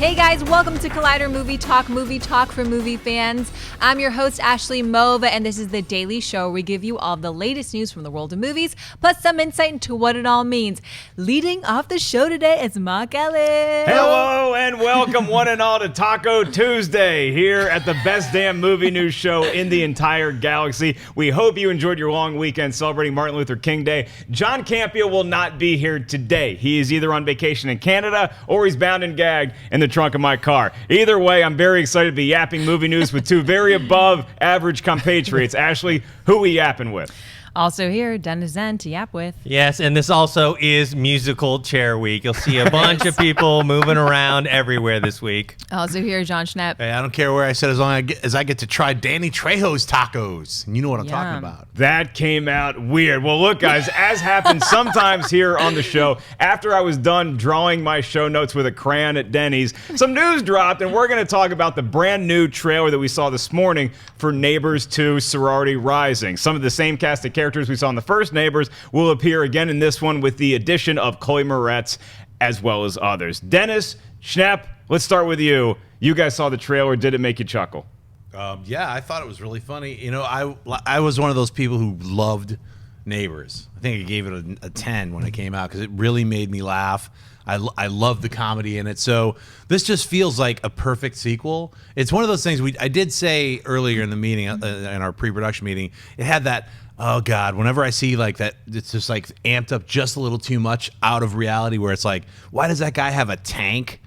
Hey guys, welcome to Collider Movie Talk for movie fans. I'm your host, Ashley Mova, and this is the daily show where we give you all the latest news from the world of movies, plus some insight into what it all means. Leading off the show today is Mark Ellis. Hello and welcome one and all to Taco Tuesday here at the best damn movie news show in the entire galaxy. We hope you enjoyed your long weekend celebrating Martin Luther King Day. John Campea will not be here today. He is either on vacation in Canada or he's bound and gagged in the trunk of my car. Either way, I'm very excited to be yapping movie news with two very above average compatriots. Ashley, who we yapping with? Also here, Dennis Zen to yap with. Yes, and this also is musical chair week. You'll see a bunch of people moving around everywhere this week. Also here, Jon Schnepp. Hey, I don't care where I sit as long as I get to try Danny Trejo's tacos. And you know what I'm talking about. That came out weird. Well, look, guys, as happens sometimes here on the show, after I was done drawing my show notes with a crayon at Denny's, some news dropped, and we're going to talk about the brand new trailer that we saw this morning for Neighbors 2 Sorority Rising. Some of the same cast of characters we saw in the first Neighbors will appear again in this one with the addition of Chloe Moretz as well as others. Dennis, Schnepp, let's start with you. You guys saw the trailer. Did it make you chuckle? Yeah, I thought it was really funny. You know, I was one of those people who loved Neighbors. I think I gave it a 10 when it came out because it really made me laugh. I love the comedy in it. So this just feels like a perfect sequel. It's one of those things I did say earlier in the meeting, in our pre-production meeting, it had that, oh God, whenever I see like that, it's just like amped up just a little too much out of reality where it's like, why does that guy have a tank?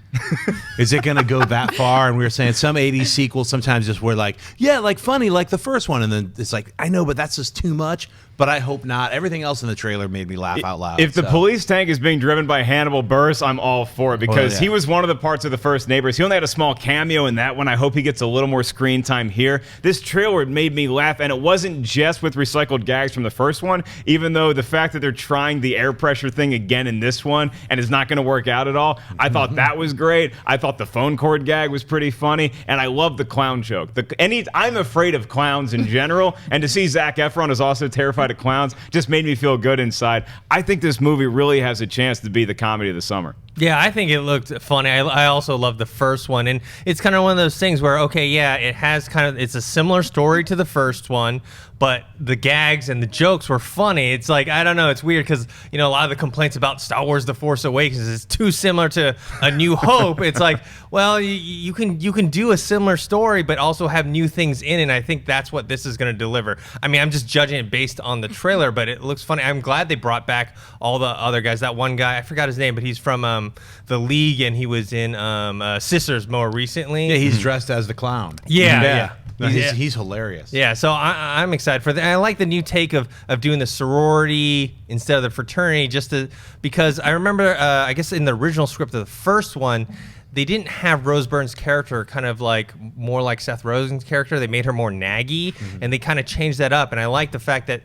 Is it going to go that far? And we were saying some 80s sequels sometimes just were like, yeah, like funny, like the first one. And then it's like, I know, but that's just too much. But I hope not. Everything else in the trailer made me laugh out loud. If the police tank is being driven by Hannibal Buress, I'm all for it because he was one of the parts of the first Neighbors. He only had a small cameo in that one. I hope he gets a little more screen time here. This trailer made me laugh, and it wasn't just with recycled gags from the first one, even though the fact that they're trying the air pressure thing again in this one and it's not going to work out at all, I thought that was great. I thought the phone cord gag was pretty funny, and I love the clown joke. I'm afraid of clowns in general, and to see Zac Efron is also terrified of clowns just made me feel good inside. I think this movie really has a chance to be the comedy of the summer. Yeah, I think it looked funny. I also love the first one, and it's kind of one of those things where, okay, yeah, it's a similar story to the first one, but the gags and the jokes were funny. It's like, I don't know, it's weird because, you know, a lot of the complaints about Star Wars The Force Awakens is too similar to A New Hope. It's like, well, you can do a similar story, but also have new things in it, and I think that's what this is going to deliver. I mean, I'm just judging it based on the trailer, but it looks funny. I'm glad they brought back all the other guys. That one guy, I forgot his name, but he's from The League, and he was in Sisters more recently. Yeah, he's dressed as the clown. Yeah. No, he's hilarious. Yeah, so I'm excited for that. I like the new take of doing the sorority instead of the fraternity, because I remember, I guess in the original script of the first one, they didn't have Rose Byrne's character kind of like more like Seth Rogen's character. They made her more naggy, and they kind of changed that up. And I like the fact that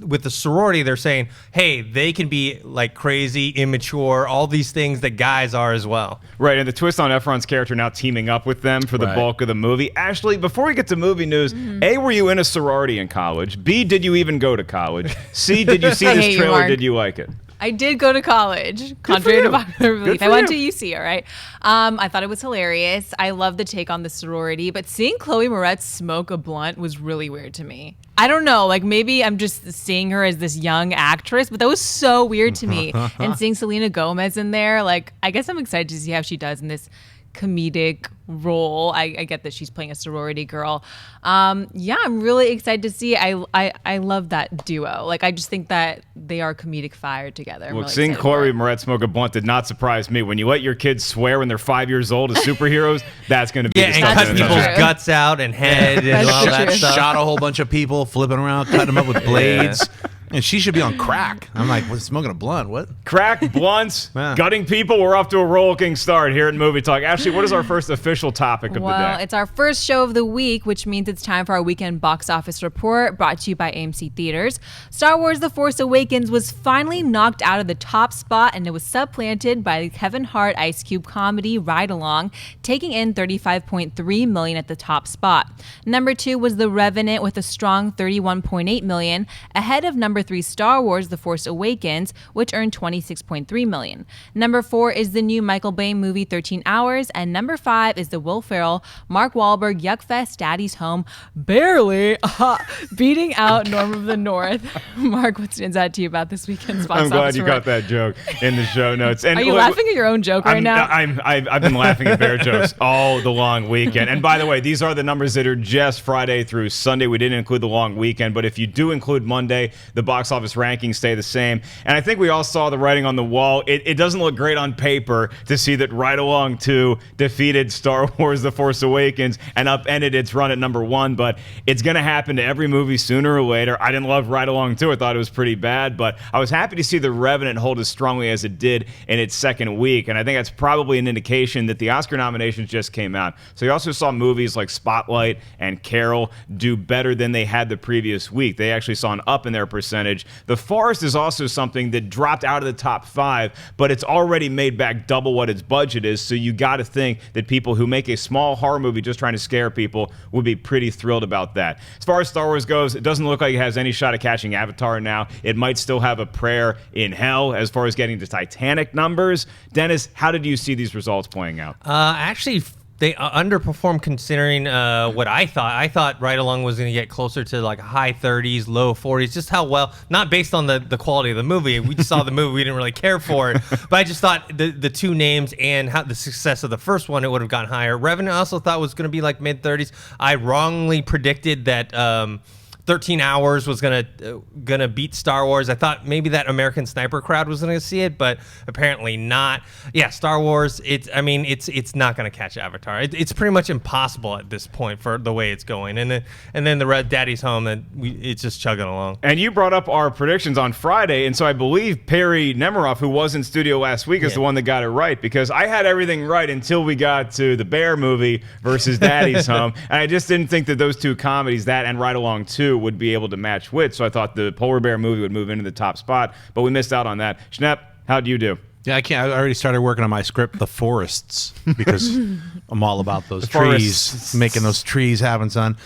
with the sorority, they're saying, hey, they can be like crazy, immature, all these things that guys are as well. Right, and the twist on Efron's character now teaming up with them for the bulk of the movie. Ashley, before we get to movie news, A, were you in a sorority in college? B, did you even go to college? C, did you see this trailer? Did you like it? I did go to college, contrary to popular belief. I went to UC, all right? I thought it was hilarious. I love the take on the sorority, but seeing Chloe Moretz smoke a blunt was really weird to me. I don't know, like maybe I'm just seeing her as this young actress, but that was so weird to me. And seeing Selena Gomez in there, like I guess I'm excited to see how she does in this comedic role. I get that she's playing a sorority girl. Yeah, I'm really excited to see. I love that duo. Like I just think that they are comedic fire together. Well, really seeing Chloe Moretz smoke a blunt did not surprise me. When you let your kids swear when they're 5 years old as superheroes, that's going to be the and cut people's guts out and head and all that stuff. Shot a whole bunch of people, flipping around, cutting them up with blades. And she should be on crack. I'm like, what's smoking a blunt? What? Crack, blunts, gutting people. We're off to a rolling start here at Movie Talk. Ashley, what is our first official topic of the day? Well, it's our first show of the week, which means it's time for our weekend box office report, brought to you by AMC Theaters. Star Wars The Force Awakens was finally knocked out of the top spot, and it was supplanted by the Kevin Hart Ice Cube comedy Ride Along, taking in $35.3 million at the top spot. Number 2 was The Revenant with a strong $31.8 million, ahead of number number 3, Star Wars: The Force Awakens, which earned $26.3 million. Number 4 is the new Michael Bay movie 13 Hours, and number 5 is the Will Ferrell, Mark Wahlberg Yuckfest Daddy's Home, barely beating out Norm of the North. Mark, what stands out to you about this weekend's box I'm glad office you got that joke in the show notes. And Are you laughing at your own joke right now? I've been laughing at bear jokes all the long weekend. And by the way, these are the numbers that are just Friday through Sunday. We didn't include the long weekend, but if you do include Monday, the box office rankings stay the same. And I think we all saw the writing on the wall. It doesn't look great on paper to see that Ride Along 2 defeated Star Wars: The Force Awakens and upended its run at number 1, but it's going to happen to every movie sooner or later. I didn't love Ride Along 2. I thought it was pretty bad, but I was happy to see The Revenant hold as strongly as it did in its second week, and I think that's probably an indication that the Oscar nominations just came out. So you also saw movies like Spotlight and Carol do better than they had the previous week. They actually saw an up in their percentage. The Forest is also something that dropped out of the top 5, but it's already made back double what its budget is, so you got to think that people who make a small horror movie just trying to scare people would be pretty thrilled about that. As far as Star Wars goes, it doesn't look like it has any shot at catching Avatar now. It might still have a prayer in hell as far as getting to Titanic numbers. Dennis, how did you see these results playing out? Actually, they underperformed considering what I thought. I thought Ride Along was going to get closer to like high 30s, low 40s, just how well, not based on the quality of the movie. We just saw the movie, we didn't really care for it. But I just thought the two names and how the success of the first one, it would have gone higher. Revenant I also thought was going to be like mid 30s. I wrongly predicted that 13 Hours was gonna beat Star Wars. I thought maybe that American Sniper crowd was gonna see it, but apparently not. Yeah, Star Wars. It's not gonna catch Avatar. It's pretty much impossible at this point for the way it's going. And then the Red Daddy's Home, and it's just chugging along. And you brought up our predictions on Friday, and so I believe Perry Nemiroff, who was in studio last week, is the one that got it right, because I had everything right until we got to the Bear movie versus Daddy's Home, and I just didn't think that those two comedies, that and Ride Along 2, would be able to match wit, so I thought the Polar Bear movie would move into the top spot, but we missed out on that. Schnepp, how'd you do? Yeah, I can't. I already started working on my script, The Forests, because I'm all about those trees, making those trees happen, son.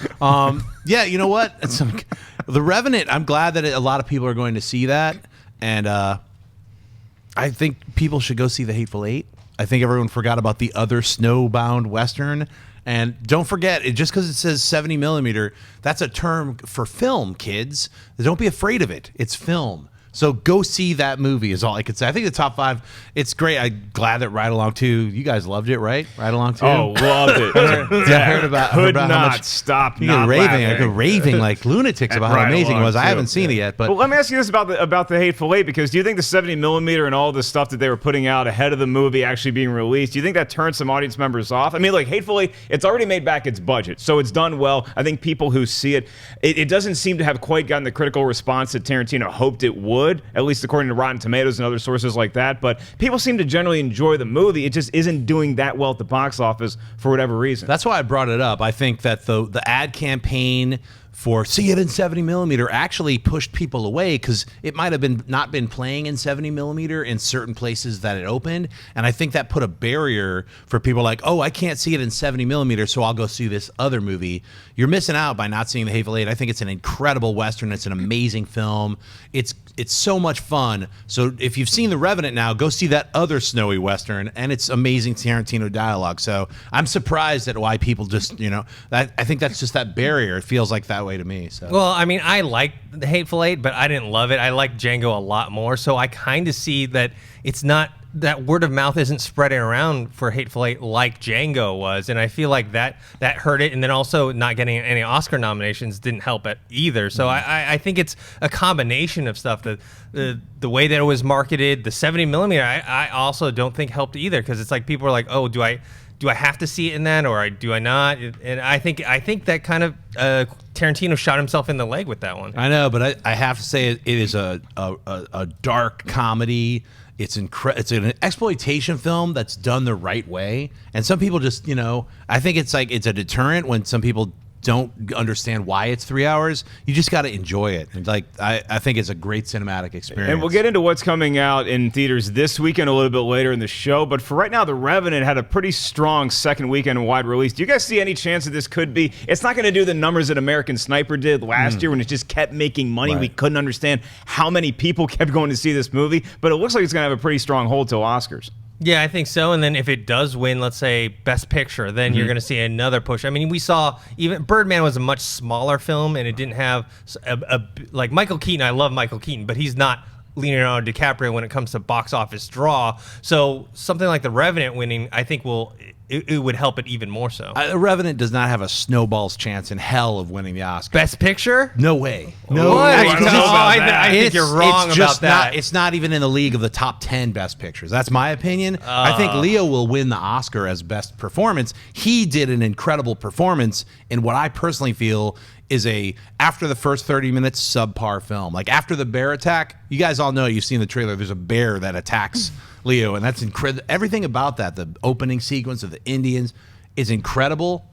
Yeah, you know what? The Revenant, I'm glad that a lot of people are going to see that, and I think people should go see The Hateful Eight. I think everyone forgot about the other snowbound Western. And don't forget, just because it says 70 millimeter, that's a term for film, kids. Don't be afraid of it. It's film. So go see that movie is all I could say. I think the top 5, it's great. I'm glad that Ride Along 2, you guys loved it, right? Ride Along 2? Oh, loved it. I heard about how much not stop you not raving. laughing. I go raving like lunatics about how amazing it was. I haven't seen it yet. But well, let me ask you this about the Hateful Eight, because do you think the 70 millimeter and all the stuff that they were putting out ahead of the movie actually being released, do you think that turned some audience members off? I mean, like Hateful Eight, it's already made back its budget, so it's done well. I think people who see it, it doesn't seem to have quite gotten the critical response that Tarantino hoped it would, at least according to Rotten Tomatoes and other sources like that, but people seem to generally enjoy the movie. It just isn't doing that well at the box office for whatever reason. That's why I brought it up. I think that the ad campaign for see it in 70 millimeter actually pushed people away, because it might have not been playing in 70 millimeter in certain places that it opened, and I think that put a barrier for people like, oh, I can't see it in 70 millimeter, so I'll go see this other movie. You're missing out by not seeing The Hateful Eight. I think it's an incredible Western. It's an amazing film. It's so much fun. So if you've seen The Revenant now, go see that other snowy Western, and it's amazing Tarantino dialogue. So I'm surprised at why people just, I think that's just that barrier. It feels like that way to me. So. Well, I mean, I like The Hateful Eight, but I didn't love it. I like Django a lot more, so I kind of see that it's not, that word of mouth isn't spreading around for Hateful Eight like Django was, and I feel like that hurt it, and then also not getting any Oscar nominations didn't help it either. So I think it's a combination of stuff. The way that it was marketed, the 70 millimeter, I also don't think helped either, because it's like people are like, oh, do I have to see it in that, or do I not? And I think that kind of Tarantino shot himself in the leg with that one. I know, but I have to say it is a dark comedy. It's an exploitation film that's done the right way, and some people just, I think it's like it's a deterrent when some people don't understand why it's 3 hours, you just got to enjoy it. And like I think it's a great cinematic experience. And we'll get into what's coming out in theaters this weekend a little bit later in the show. But for right now, The Revenant had a pretty strong second weekend wide release. Do you guys see any chance that this could be? It's not going to do the numbers that American Sniper did last year when it just kept making money. Right. We couldn't understand how many people kept going to see this movie. But it looks like it's going to have a pretty strong hold till Oscars. Yeah, I think so. And then if it does win, let's say, Best Picture, then you're going to see another push. I mean, we saw even Birdman was a much smaller film, and it didn't have like Michael Keaton. I love Michael Keaton, but he's not Leonardo DiCaprio when it comes to box office draw. So something like The Revenant winning, I think it would help it even more so. The Revenant does not have a snowball's chance in hell of winning the Oscar. Best Picture? No way. No, I don't know about that. I think you're wrong about that. It's not even in the league of the top 10 best pictures. That's my opinion. I think Leo will win the Oscar as best performance. He did an incredible performance in what I personally feel is after the first 30 minutes, subpar film. Like after the bear attack, you guys all know, you've seen the trailer, there's a bear that attacks Leo, and that's incredible. Everything about that, the opening sequence of the Indians is incredible.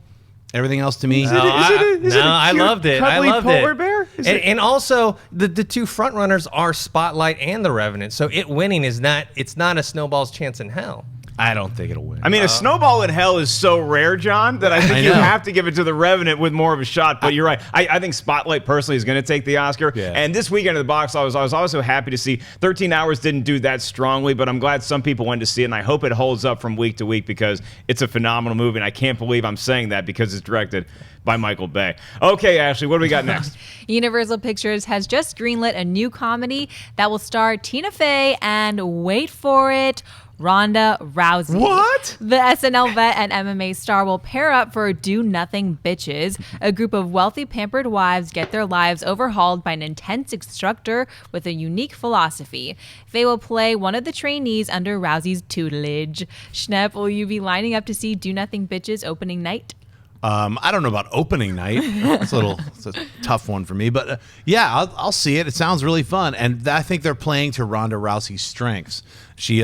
Everything else to me, I loved it. I loved polar it. Bear? And also the two front runners are Spotlight and The Revenant. So it winning it's not a snowball's chance in hell. I don't think it'll win. I mean, a snowball in hell is so rare, John, that I think you know. have to give it to The Revenant with more of a shot. But you're right. I think Spotlight personally is going to take the Oscar. Yeah. And this weekend at the box office, I was also happy to see 13 Hours didn't do that strongly, but I'm glad some people went to see it, and I hope it holds up from week to week because it's a phenomenal movie, and I can't believe I'm saying that because it's directed by Michael Bay. Okay, Ashley, what do we got next? Universal Pictures has just greenlit a new comedy that will star Tina Fey and, wait for it, Ronda Rousey. What? The SNL vet and MMA star will pair up for Do Nothing Bitches. A group of wealthy, pampered wives get their lives overhauled by an intense instructor with a unique philosophy. They will play one of the trainees under Rousey's tutelage. Schnepp, will you be lining up to see Do Nothing Bitches opening night? I don't know about opening night. It's a tough one for me, but yeah, I'll see it. It sounds really fun, and I think they're playing to Ronda Rousey's strengths. She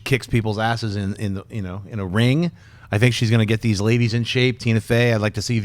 kicks people's asses in a ring. I think she's going to get these ladies in shape. Tina Fey. I'd like to see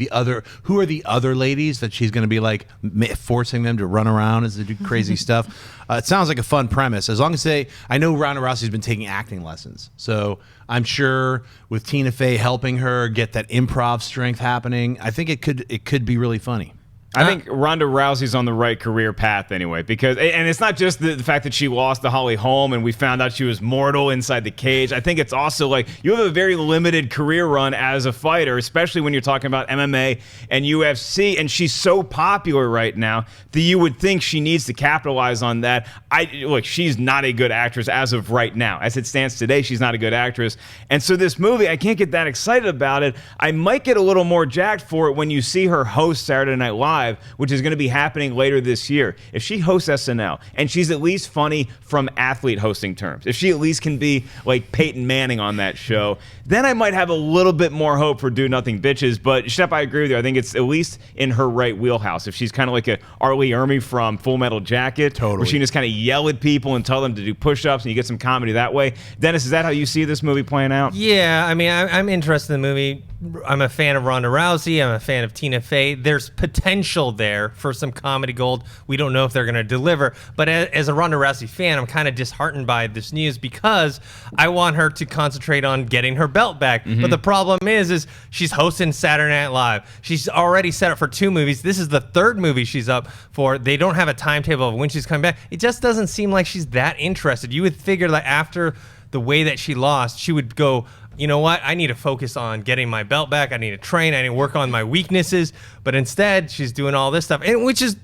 who are the other ladies that she's going to be like forcing them to run around as they do crazy stuff. It sounds like a fun premise. As long as I know Ronda Rousey's been taking acting lessons, so I'm sure with Tina Fey helping her get that improv strength happening, I think it could be really funny. I think Ronda Rousey's on the right career path anyway, because, and it's not just the fact that she lost to Holly Holm and we found out she was mortal inside the cage. I think it's also like you have a very limited career run as a fighter, especially when you're talking about MMA and UFC, and she's so popular right now that you would think she needs to capitalize on that. Look, she's not a good actress as of right now. As it stands today, she's not a good actress. And so this movie, I can't get that excited about it. I might get a little more jacked for it when you see her host Saturday Night Live, which is going to be happening later this year. If she hosts SNL and she's at least funny from athlete hosting terms, if she at least can be like Peyton Manning on that show, then I might have a little bit more hope for Do Nothing Bitches. But Shep, I agree with you. I think it's at least in her right wheelhouse. If she's kind of like a Arlie Ermy from Full Metal Jacket, where she can just kind of yell at people and tell them to do push-ups and you get some comedy that way. Dennis, is that how you see this movie playing out? Yeah, I mean, I'm interested in the movie. I'm a fan of Ronda Rousey. I'm a fan of Tina Fey. There's potential there for some comedy gold. We don't know if they're going to deliver. But as a Ronda Rousey fan, I'm kind of disheartened by this news because I want her to concentrate on getting her belt back. Mm-hmm. But the problem is she's hosting Saturday Night Live. She's already set up for 2 movies. This is the 3rd movie she's up for. They don't have a timetable of when she's coming back. It just doesn't seem like she's that interested. You would figure that after the way that she lost, she would go, you know what? I need to focus on getting my belt back. I need to train. I need to work on my weaknesses. But instead, she's doing all this stuff, and which is,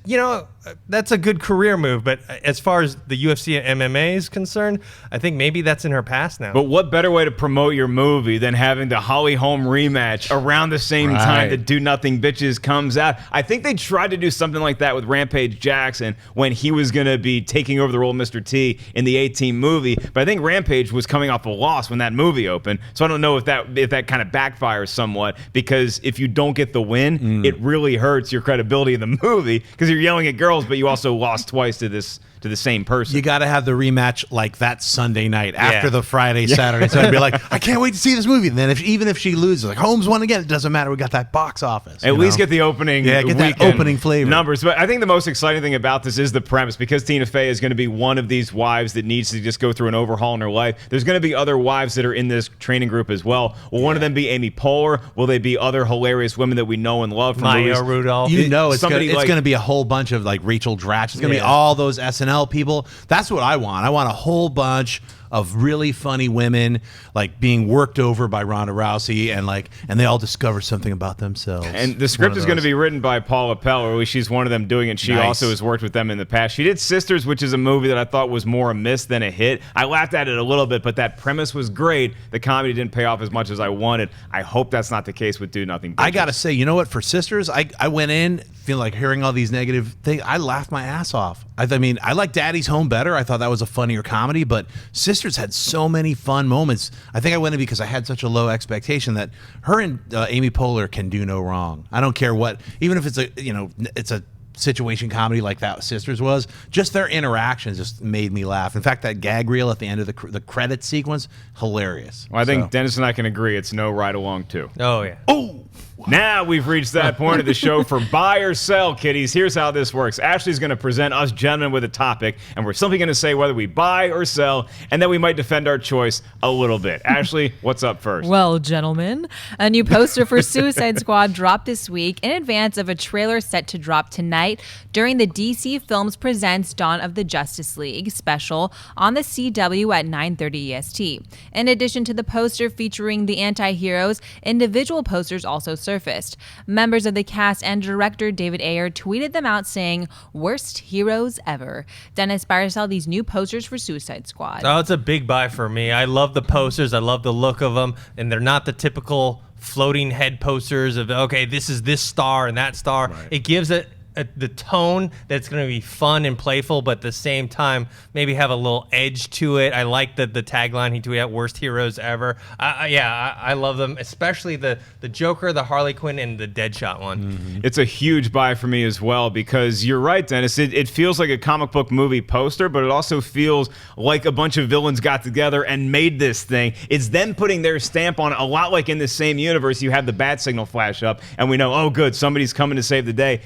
that's a good career move. But as far as the UFC and MMA is concerned, I think maybe that's in her past now. But what better way to promote your movie than having the Holly Holm rematch around the same time that Do Nothing Bitches comes out? I think they tried to do something like that with Rampage Jackson when he was going to be taking over the role of Mr. T in the A-Team movie. But I think Rampage was coming off a loss when that movie opened. So I don't know if that kind of backfires somewhat, because if you don't get the win, it really hurts your credibility in the movie because you're yelling at girls, but you also lost twice to the same person. You got to have the rematch like that Sunday night after the Friday, Saturday. So I'd be like, I can't wait to see this movie. And then even if she loses, like Holmes won again, it doesn't matter. We got that box office. At least get the opening. Yeah, get that opening flavor numbers. But I think the most exciting thing about this is the premise, because Tina Fey is going to be one of these wives that needs to just go through an overhaul in her life. There's going to be other wives that are in this training group as well. Will one of them be Amy Poehler? Will they be other hilarious women that we know and love from Maya movies? Rudolph? You know, it's going to be a whole bunch of like Rachel Dratch. It's going to be all those SNL people. That's what I want. I want a whole bunch of really funny women like being worked over by Ronda Rousey and they all discover something about themselves. And the script is going to be written by Paula Pell, or at least she's one of them doing it. She also has worked with them in the past. She did Sisters, which is a movie that I thought was more a miss than a hit. I laughed at it a little bit, but that premise was great. The comedy didn't pay off as much as I wanted. I hope that's not the case with Do Nothing Bitches. I got to say, you know what? For Sisters, I went in feeling like hearing all these negative things. I laughed my ass off. I mean, I like Daddy's Home better. I thought that was a funnier comedy, but Sisters had so many fun moments. I think I went in because I had such a low expectation that her and Amy Poehler can do no wrong. I don't care what, even if it's a situation comedy like that Sisters was, just their interactions just made me laugh. In fact, that gag reel at the end of the credit sequence, hilarious. Well, I think Dennis and I can agree it's no ride along too. Oh, yeah. Oh! Now we've reached that point of the show for buy or sell, kiddies. Here's how this works. Ashley's going to present us gentlemen with a topic, and we're simply going to say whether we buy or sell, and then we might defend our choice a little bit. Ashley, what's up first? Well, gentlemen, a new poster for Suicide Squad dropped this week in advance of a trailer set to drop tonight during the DC Films Presents Dawn of the Justice League special on the CW at 9:30 EST. In addition to the poster featuring the anti-heroes, individual posters also surfaced. Members of the cast and director David Ayer tweeted them out saying, "Worst heroes ever." Dennis, buy or sell these new posters for Suicide Squad? Oh, it's a big buy for me. I love the posters. I love the look of them, and they're not the typical floating head posters of, okay, this is this star and that star. Right. It gives it the tone that's going to be fun and playful, but at the same time, maybe have a little edge to it. I like the tagline he tweeted out, "Worst heroes ever." I love them, especially the Joker, the Harley Quinn, and the Deadshot one. Mm-hmm. It's a huge buy for me as well, because you're right, Dennis. It feels like a comic book movie poster, but it also feels like a bunch of villains got together and made this thing. It's them putting their stamp on it, a lot like in the same universe. You have the bat signal flash up, and we know, oh, good, somebody's coming to save the day.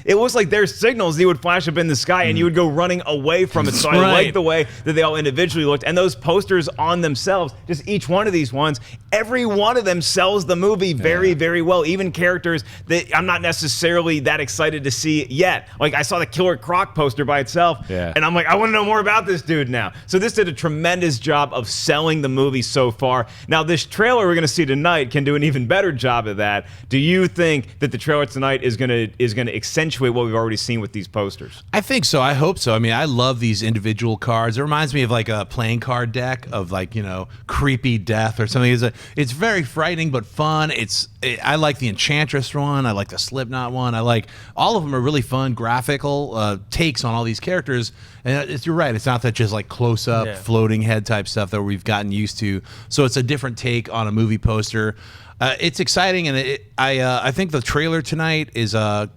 It was like their signals, they would flash up in the sky and you would go running away from it. So I like the way that they all individually looked. And those posters on themselves, just each one of these ones, every one of them sells the movie very, very well. Even characters that I'm not necessarily that excited to see yet. Like I saw the Killer Croc poster by itself and I'm like, I want to know more about this dude now. So this did a tremendous job of selling the movie so far. Now this trailer we're going to see tonight can do an even better job of that. Do you think that the trailer tonight is going to accentuate what we've already seen with these posters? I think so. I hope so. I mean, I love these individual cards. It reminds me of like a playing card deck of like, creepy death or something. It's very frightening but fun. I like the Enchantress one. I like the Slipknot one. I like all of them are really fun graphical takes on all these characters. And you're right. It's not that just like close up floating head type stuff that we've gotten used to. So it's a different take on a movie poster. It's exciting, and I think the trailer tonight is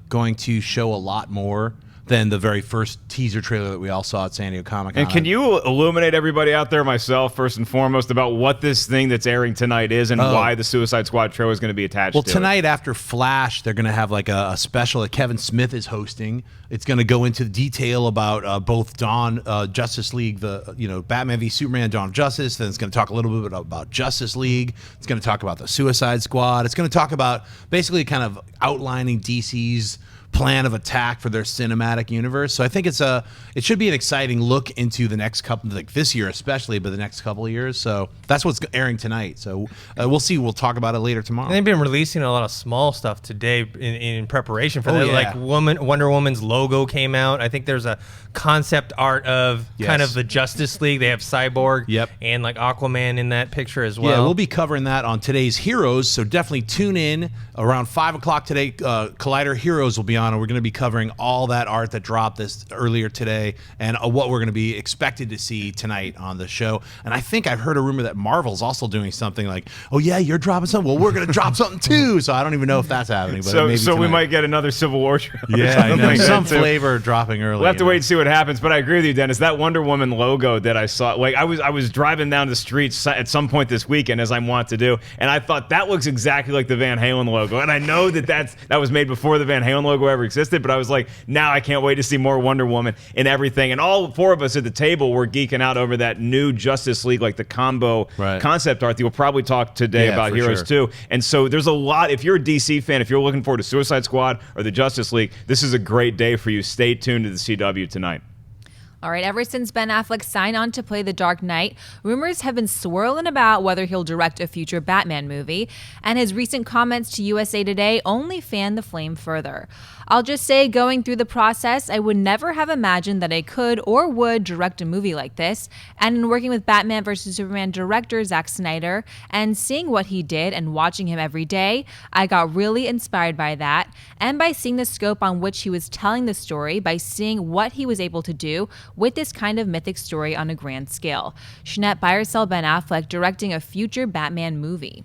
going to show a lot more than the very first teaser trailer that we all saw at San Diego Comic-Con. And can you illuminate everybody out there, myself first and foremost, about what this thing that's airing tonight is and why the Suicide Squad trailer is going to be attached to it? Well, tonight after Flash, they're going to have like a special that Kevin Smith is hosting. It's going to go into detail about both Dawn, Justice League, the Batman v Superman, Dawn of Justice. Then it's going to talk a little bit about Justice League. It's going to talk about the Suicide Squad. It's going to talk about basically kind of outlining DC's plan of attack for their cinematic universe. So I think it should be an exciting look into the next couple, like this year especially, but the next couple of years. So that's what's airing tonight. So we'll see. We'll talk about it later tomorrow. And they've been releasing a lot of small stuff today in preparation for that. Like Wonder Woman's logo came out. I think there's a concept art of kind of the Justice League. They have Cyborg and like Aquaman in that picture as well. Yeah, we'll be covering that on today's Heroes. So definitely tune in around 5 o'clock today. Collider Heroes will be on on, and we're going to be covering all that art that dropped this earlier today, and what we're going to be expected to see tonight on the show. And I think I've heard a rumor that Marvel's also doing something like, oh yeah, you're dropping something. Well, we're going to drop something too. So I don't even know if that's happening. But maybe so we tonight. might get another Civil War trailer. Yeah, I know. Like Some that, too. flavor dropping early. We'll have to wait and see what happens. But I agree with you, Dennis. That Wonder Woman logo that I saw, like I was driving down the streets at some point this weekend, as I want to do, and I thought that looks exactly like the Van Halen logo. And I know that was made before the Van Halen logo ever existed, but I was like, now I can't wait to see more Wonder Woman and everything. And all four of us at the table were geeking out over that new Justice League, like the combo concept art that we'll probably talk today about Heroes too. And so there's a lot. If you're a DC fan, if you're looking forward to Suicide Squad or the Justice League, this is a great day for you. Stay tuned to the CW tonight. All right, ever since Ben Affleck signed on to play the Dark Knight, rumors have been swirling about whether he'll direct a future Batman movie, and his recent comments to USA Today only fanned the flame further. I'll just say, going through the process, I would never have imagined that I could or would direct a movie like this, and in working with Batman vs. Superman director Zack Snyder, and seeing what he did and watching him every day, I got really inspired by that, and by seeing the scope on which he was telling the story, by seeing what he was able to do with this kind of mythic story on a grand scale. Schnepp, buy or sell Ben Affleck directing a future Batman movie?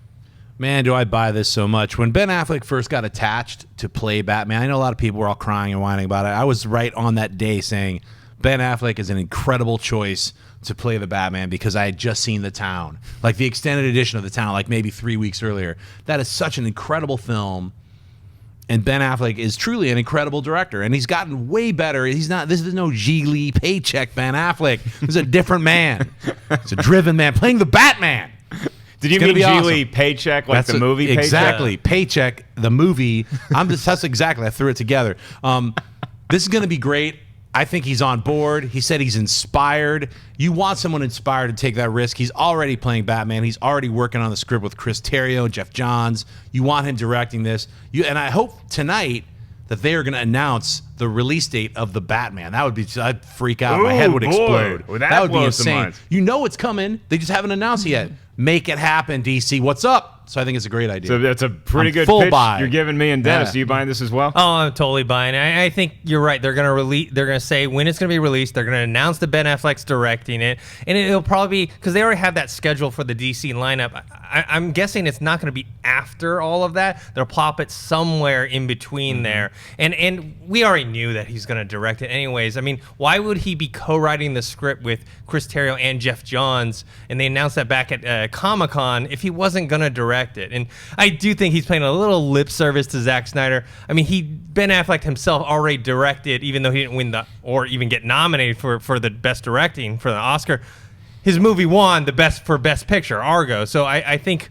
Man, do I buy this so much. When Ben Affleck first got attached to play Batman, I know a lot of people were all crying and whining about it. I was right on that day saying Ben Affleck is an incredible choice to play the Batman because I had just seen The Town, like the extended edition of The Town, like maybe 3 weeks earlier. That is such an incredible film. And Ben Affleck is truly an incredible director, and he's gotten way better. This is no Gigli paycheck Ben Affleck. This is a different man. It's a driven man playing the Batman. Did you mean Geely Paycheck, like the movie Paycheck? Exactly. Paycheck, the movie. That's exactly. I threw it together. This is going to be great. I think he's on board. He said he's inspired. You want someone inspired to take that risk. He's already playing Batman. He's already working on the script with Chris Terrio, Jeff Johns. You want him directing this. And I hope tonight that they are going to announce the release date of the Batman. That would be, I'd freak out. My head would explode. Well, that would be blows the insane. minds. You know it's coming. They just haven't announced it yet. Make it happen, DC. What's up? So I think it's a great idea. So that's a pretty good full pitch buy. you're giving me and Dennis. Yeah. Are you buying this as well? Oh, I'm totally buying it. I think you're right. They're gonna release. They're gonna say when it's gonna be released. They're gonna announce that Ben Affleck's directing it, and it'll probably be because they already have that schedule for the DC lineup. I'm guessing it's not gonna be after all of that. They'll plop it somewhere in between there, and we already knew that he's gonna direct it anyways. I mean, why would he be co-writing the script with Chris Terrio and Jeff Johns? And they announced that back at Comic-Con if he wasn't gonna direct it. And I do think he's playing a little lip service to Zack Snyder. I mean, Ben Affleck himself already directed, even though he didn't win or even get nominated for the best directing for the Oscar. His movie won the best picture, Argo. So I think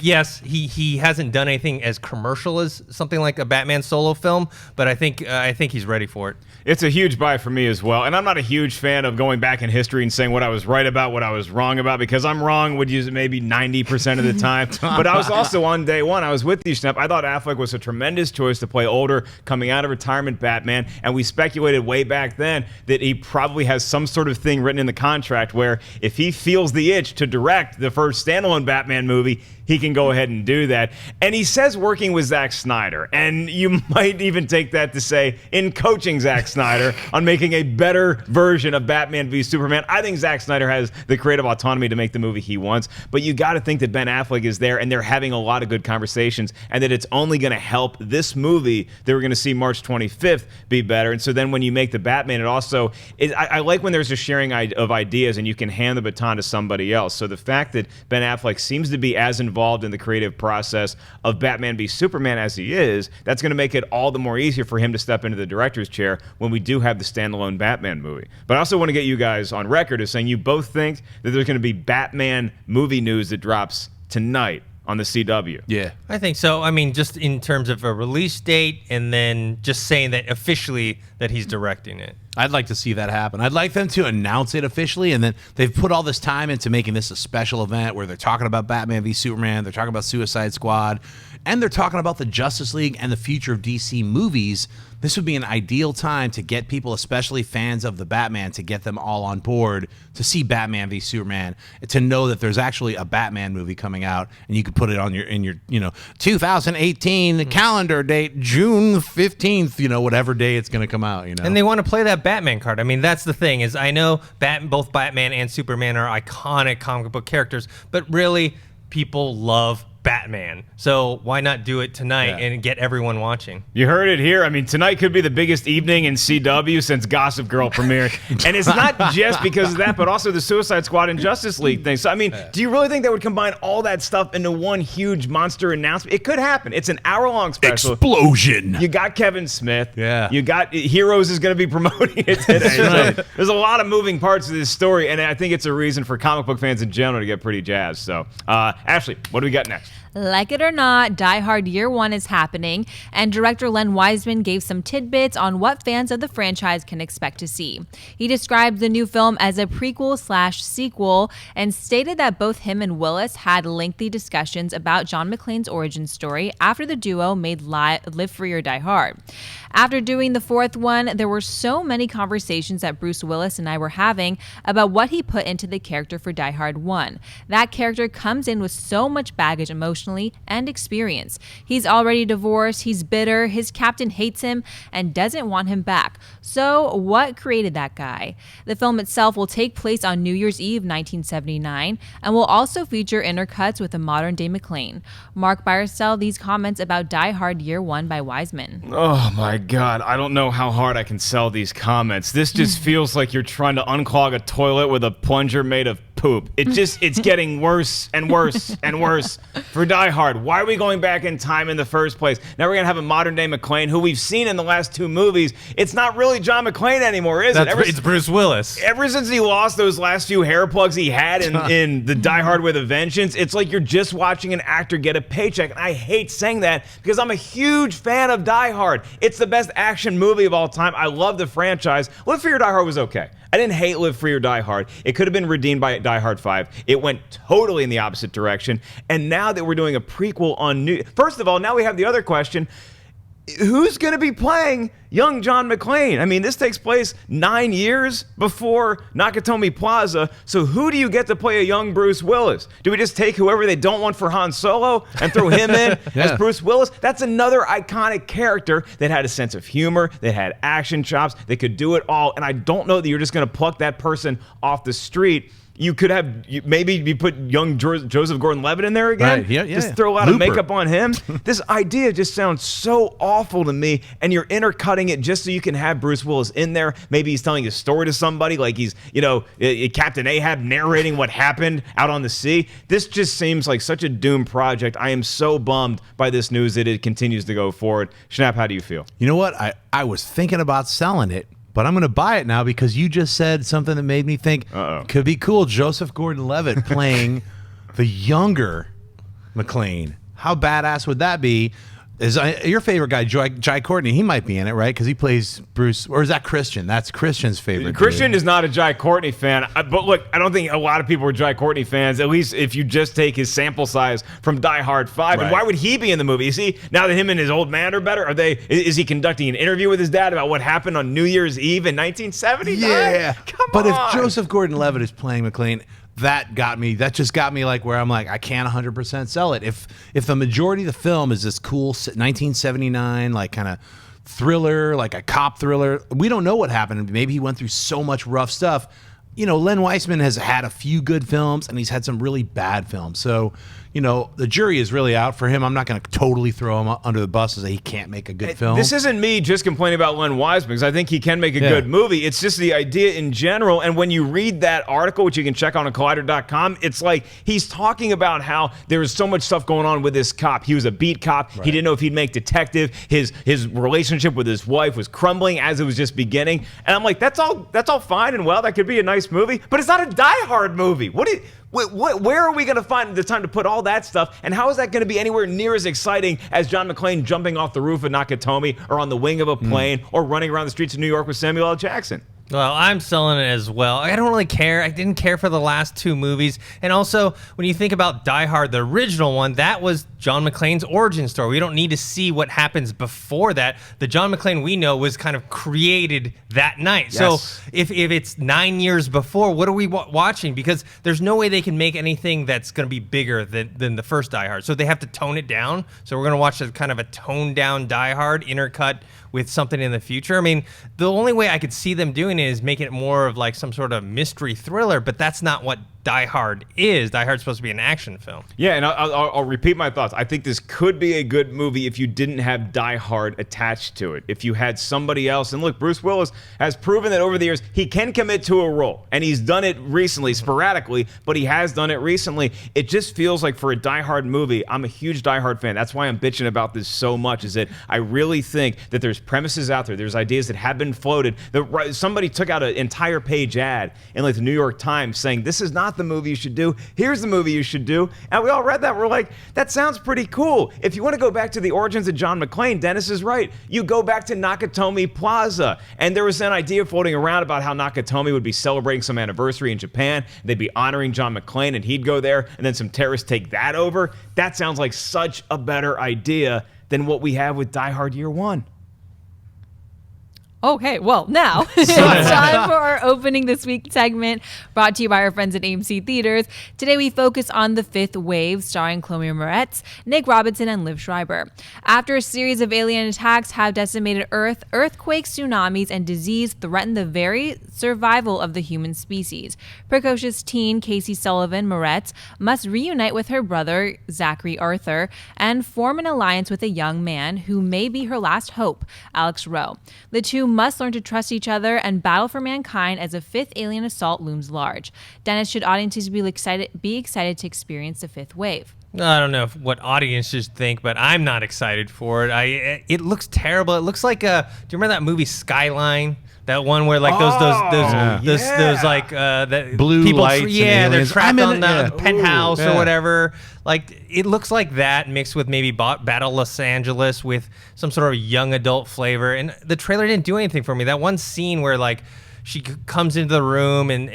yes, he hasn't done anything as commercial as something like a Batman solo film, but I think he's ready for it. It's a huge buy for me as well. And I'm not a huge fan of going back in history and saying what I was right about, what I was wrong about, because I'm wrong would use it maybe 90% of the time. But I was also on day one, I was with you, Schnepp. I thought Affleck was a tremendous choice to play older, coming out of retirement Batman. And we speculated way back then that he probably has some sort of thing written in the contract where if he feels the itch to direct the first standalone Batman movie, he can go ahead and do that. And he says working with Zack Snyder. And you might even take that to say in coaching Zack Snyder on making a better version of Batman v Superman. I think Zack Snyder has the creative autonomy to make the movie he wants. But you got to think that Ben Affleck is there and they're having a lot of good conversations and that it's only going to help this movie that we're going to see March 25th be better. And so then when you make the Batman, it also is, I like when there's a sharing of ideas and you can hand the baton to somebody else. So the fact that Ben Affleck seems to be as involved in the creative process of Batman v Superman as he is, that's going to make it all the more easier for him to step into the director's chair when we do have the standalone Batman movie. But I also want to get you guys on record as saying you both think that there's going to be Batman movie news that drops tonight on the CW. Yeah. I think so. I mean, just in terms of a release date and then just saying that officially that he's directing it. I'd like to see that happen. I'd like them to announce it officially, and then they've put all this time into making this a special event where they're talking about Batman v Superman, they're talking about Suicide Squad, and they're talking about the Justice League and the future of DC movies. This would be an ideal time to get people, especially fans of the Batman, to get them all on board to see Batman v Superman, to know that there's actually a Batman movie coming out, and you could put it on your 2018 calendar date, June 15th, whatever day it's going to come out. And they want to play that Batman card. I mean, that's the thing is I know both Batman and Superman are iconic comic book characters, but really people love Batman. So why not do it tonight and get everyone watching? You heard it here. I mean, tonight could be the biggest evening in CW since Gossip Girl premiered. And it's not just because of that, but also the Suicide Squad and Justice League thing. So, I mean, do you really think that would combine all that stuff into one huge monster announcement? It could happen. It's an hour-long special. Explosion. You got Kevin Smith. Yeah. You got Heroes is going to be promoting it today. So there's a lot of moving parts of this story, and I think it's a reason for comic book fans in general to get pretty jazzed. So, Ashley, what do we got next? Like it or not, Die Hard Year 1 is happening, and director Len Wiseman gave some tidbits on what fans of the franchise can expect to see. He described the new film as a prequel/sequel and stated that both him and Willis had lengthy discussions about John McClane's origin story after the duo made Live Free or Die Hard. After doing the fourth one, there were so many conversations that Bruce Willis and I were having about what he put into the character for Die Hard 1. That character comes in with so much baggage emotionally and experience. He's already divorced, he's bitter, his captain hates him and doesn't want him back. So what created that guy? The film itself will take place on New Year's Eve 1979 and will also feature intercuts with a modern-day McClane. Mark Byrstell these comments about Die Hard Year 1 by Wiseman. Oh my God, I don't know how hard I can sell these comments. This just feels like you're trying to unclog a toilet with a plunger made of poop. It's getting worse and worse and worse for Die Hard. Why are we going back in time in the first place? Now we're going to have a modern-day McClane who we've seen in the last two movies. It's not really John McClane anymore, is it? It's Bruce Willis. Ever since he lost those last few hair plugs he had in the Die Hard with a Vengeance, it's like you're just watching an actor get a paycheck. And I hate saying that because I'm a huge fan of Die Hard. It's the best action movie of all time. I love the franchise. Live Free or Die Hard was okay. I didn't hate Live Free or Die Hard. It could have been redeemed by Die Hard 5. It went totally in the opposite direction. And now that we're doing a prequel on First of all, now we have the other question. Who's going to be playing young John McClane? I mean, this takes place 9 years before Nakatomi Plaza. So who do you get to play a young Bruce Willis? Do we just take whoever they don't want for Han Solo and throw him in as Bruce Willis? That's another iconic character that had a sense of humor, that had action chops, that could do it all. And I don't know that you're just going to pluck that person off the street. You could have maybe you put young Joseph Gordon-Levitt in there again. Right. Yeah. Just throw a lot of makeup on him. This idea just sounds so awful to me, and you're intercutting it just so you can have Bruce Willis in there. Maybe he's telling a story to somebody, like he's Captain Ahab narrating what happened out on the sea. This just seems like such a doomed project. I am so bummed by this news that it continues to go forward. Schnepp, how do you feel? You know what? I was thinking about selling it, but I'm going to buy it now because you just said something that made me think could be cool. Joseph Gordon-Levitt playing the younger McClane. How badass would that be? Is your favorite guy, Jai Courtney? He might be in it, right? Because he plays Bruce. Or is that Christian? That's Christian's favorite. Christian is not a Jai Courtney fan. But look, I don't think a lot of people are Jai Courtney fans, at least if you just take his sample size from Die Hard 5. Right. And why would he be in the movie? Is he, now that him and his old man are better, is he conducting an interview with his dad about what happened on New Year's Eve in 1979? Yeah. Come on. But if Joseph Gordon-Levitt is playing McClane, that just got me like where I'm like, I can't 100% sell it. If the majority of the film is this cool 1979 like kind of thriller, like a cop thriller, we don't know what happened. Maybe he went through so much rough stuff. Len Wiseman has had a few good films and he's had some really bad films. So, the jury is really out for him. I'm not going to totally throw him under the bus and say he can't make a good film. This isn't me just complaining about Len Wiseman because I think he can make a good movie. It's just the idea in general. And when you read that article, which you can check on Collider.com, it's like he's talking about how there was so much stuff going on with this cop. He was a beat cop. Right. He didn't know if he'd make detective. His relationship with his wife was crumbling as it was just beginning. And I'm like, that's all fine and well. That could be a nice movie, but it's not a Die Hard movie. What Where are we going to find the time to put all that stuff? And how is that going to be anywhere near as exciting as John McClane jumping off the roof of Nakatomi or on the wing of a plane or running around the streets of New York with Samuel L. Jackson? Well, I'm selling it as well. I don't really care. I didn't care for the last two movies. And also, when you think about Die Hard, the original one, that was John McClane's origin story. We don't need to see what happens before that. The John McClane we know was kind of created that night. Yes. So if it's 9 years before, what are we watching? Because there's no way they can make anything that's going to be bigger than the first Die Hard. So they have to tone it down. So we're going to watch a kind of a toned down Die Hard intercut with something in the future. I mean, the only way I could see them doing it is making it more of like some sort of mystery thriller, but that's not what Die Hard is. Die Hard's supposed to be an action film. Yeah, and I'll repeat my thoughts. I think this could be a good movie if you didn't have Die Hard attached to it. If you had somebody else, and look, Bruce Willis has proven that over the years he can commit to a role, and he's done it recently, sporadically, but he has done it recently. It just feels like for a Die Hard movie, I'm a huge Die Hard fan. That's why I'm bitching about this so much, is that I really think that there's premises out there, there's ideas that have been floated. Somebody took out an entire page ad in like the New York Times saying, this is not the movie you should do. Here's the movie you should do. And we all read that. We're like, that sounds pretty cool. If you want to go back to the origins of John McClane, Dennis is right. You go back to Nakatomi Plaza. And there was an idea floating around about how Nakatomi would be celebrating some anniversary in Japan. They'd be honoring John McClane and he'd go there and then some terrorists take that over. That sounds like such a better idea than what we have with Die Hard Year One. Okay, well, now it's time for our opening this week segment brought to you by our friends at AMC Theaters. Today we focus on The Fifth Wave, starring Chloe Moretz, Nick Robinson, and Liv Schreiber. After a series of alien attacks have decimated Earth, earthquakes, tsunamis, and disease threaten the very survival of the human species. Precocious teen Casey Sullivan Moretz must reunite with her brother, Zachary Arthur, and form an alliance with a young man who may be her last hope, Alex Rowe. The two must learn to trust each other and battle for mankind as a fifth alien assault looms large. Dennis, should audiences be excited to experience the fifth wave? I don't know what audiences think, but I'm not excited for it. It looks terrible. It looks like do you remember that movie Skyline? That one where like those like that blue people, lights. Yeah, they're trapped on the penthouse or yeah. whatever. Like it looks like that mixed with maybe Battle Los Angeles with some sort of young adult flavor. And the trailer didn't do anything for me. That one scene where like she comes into the room and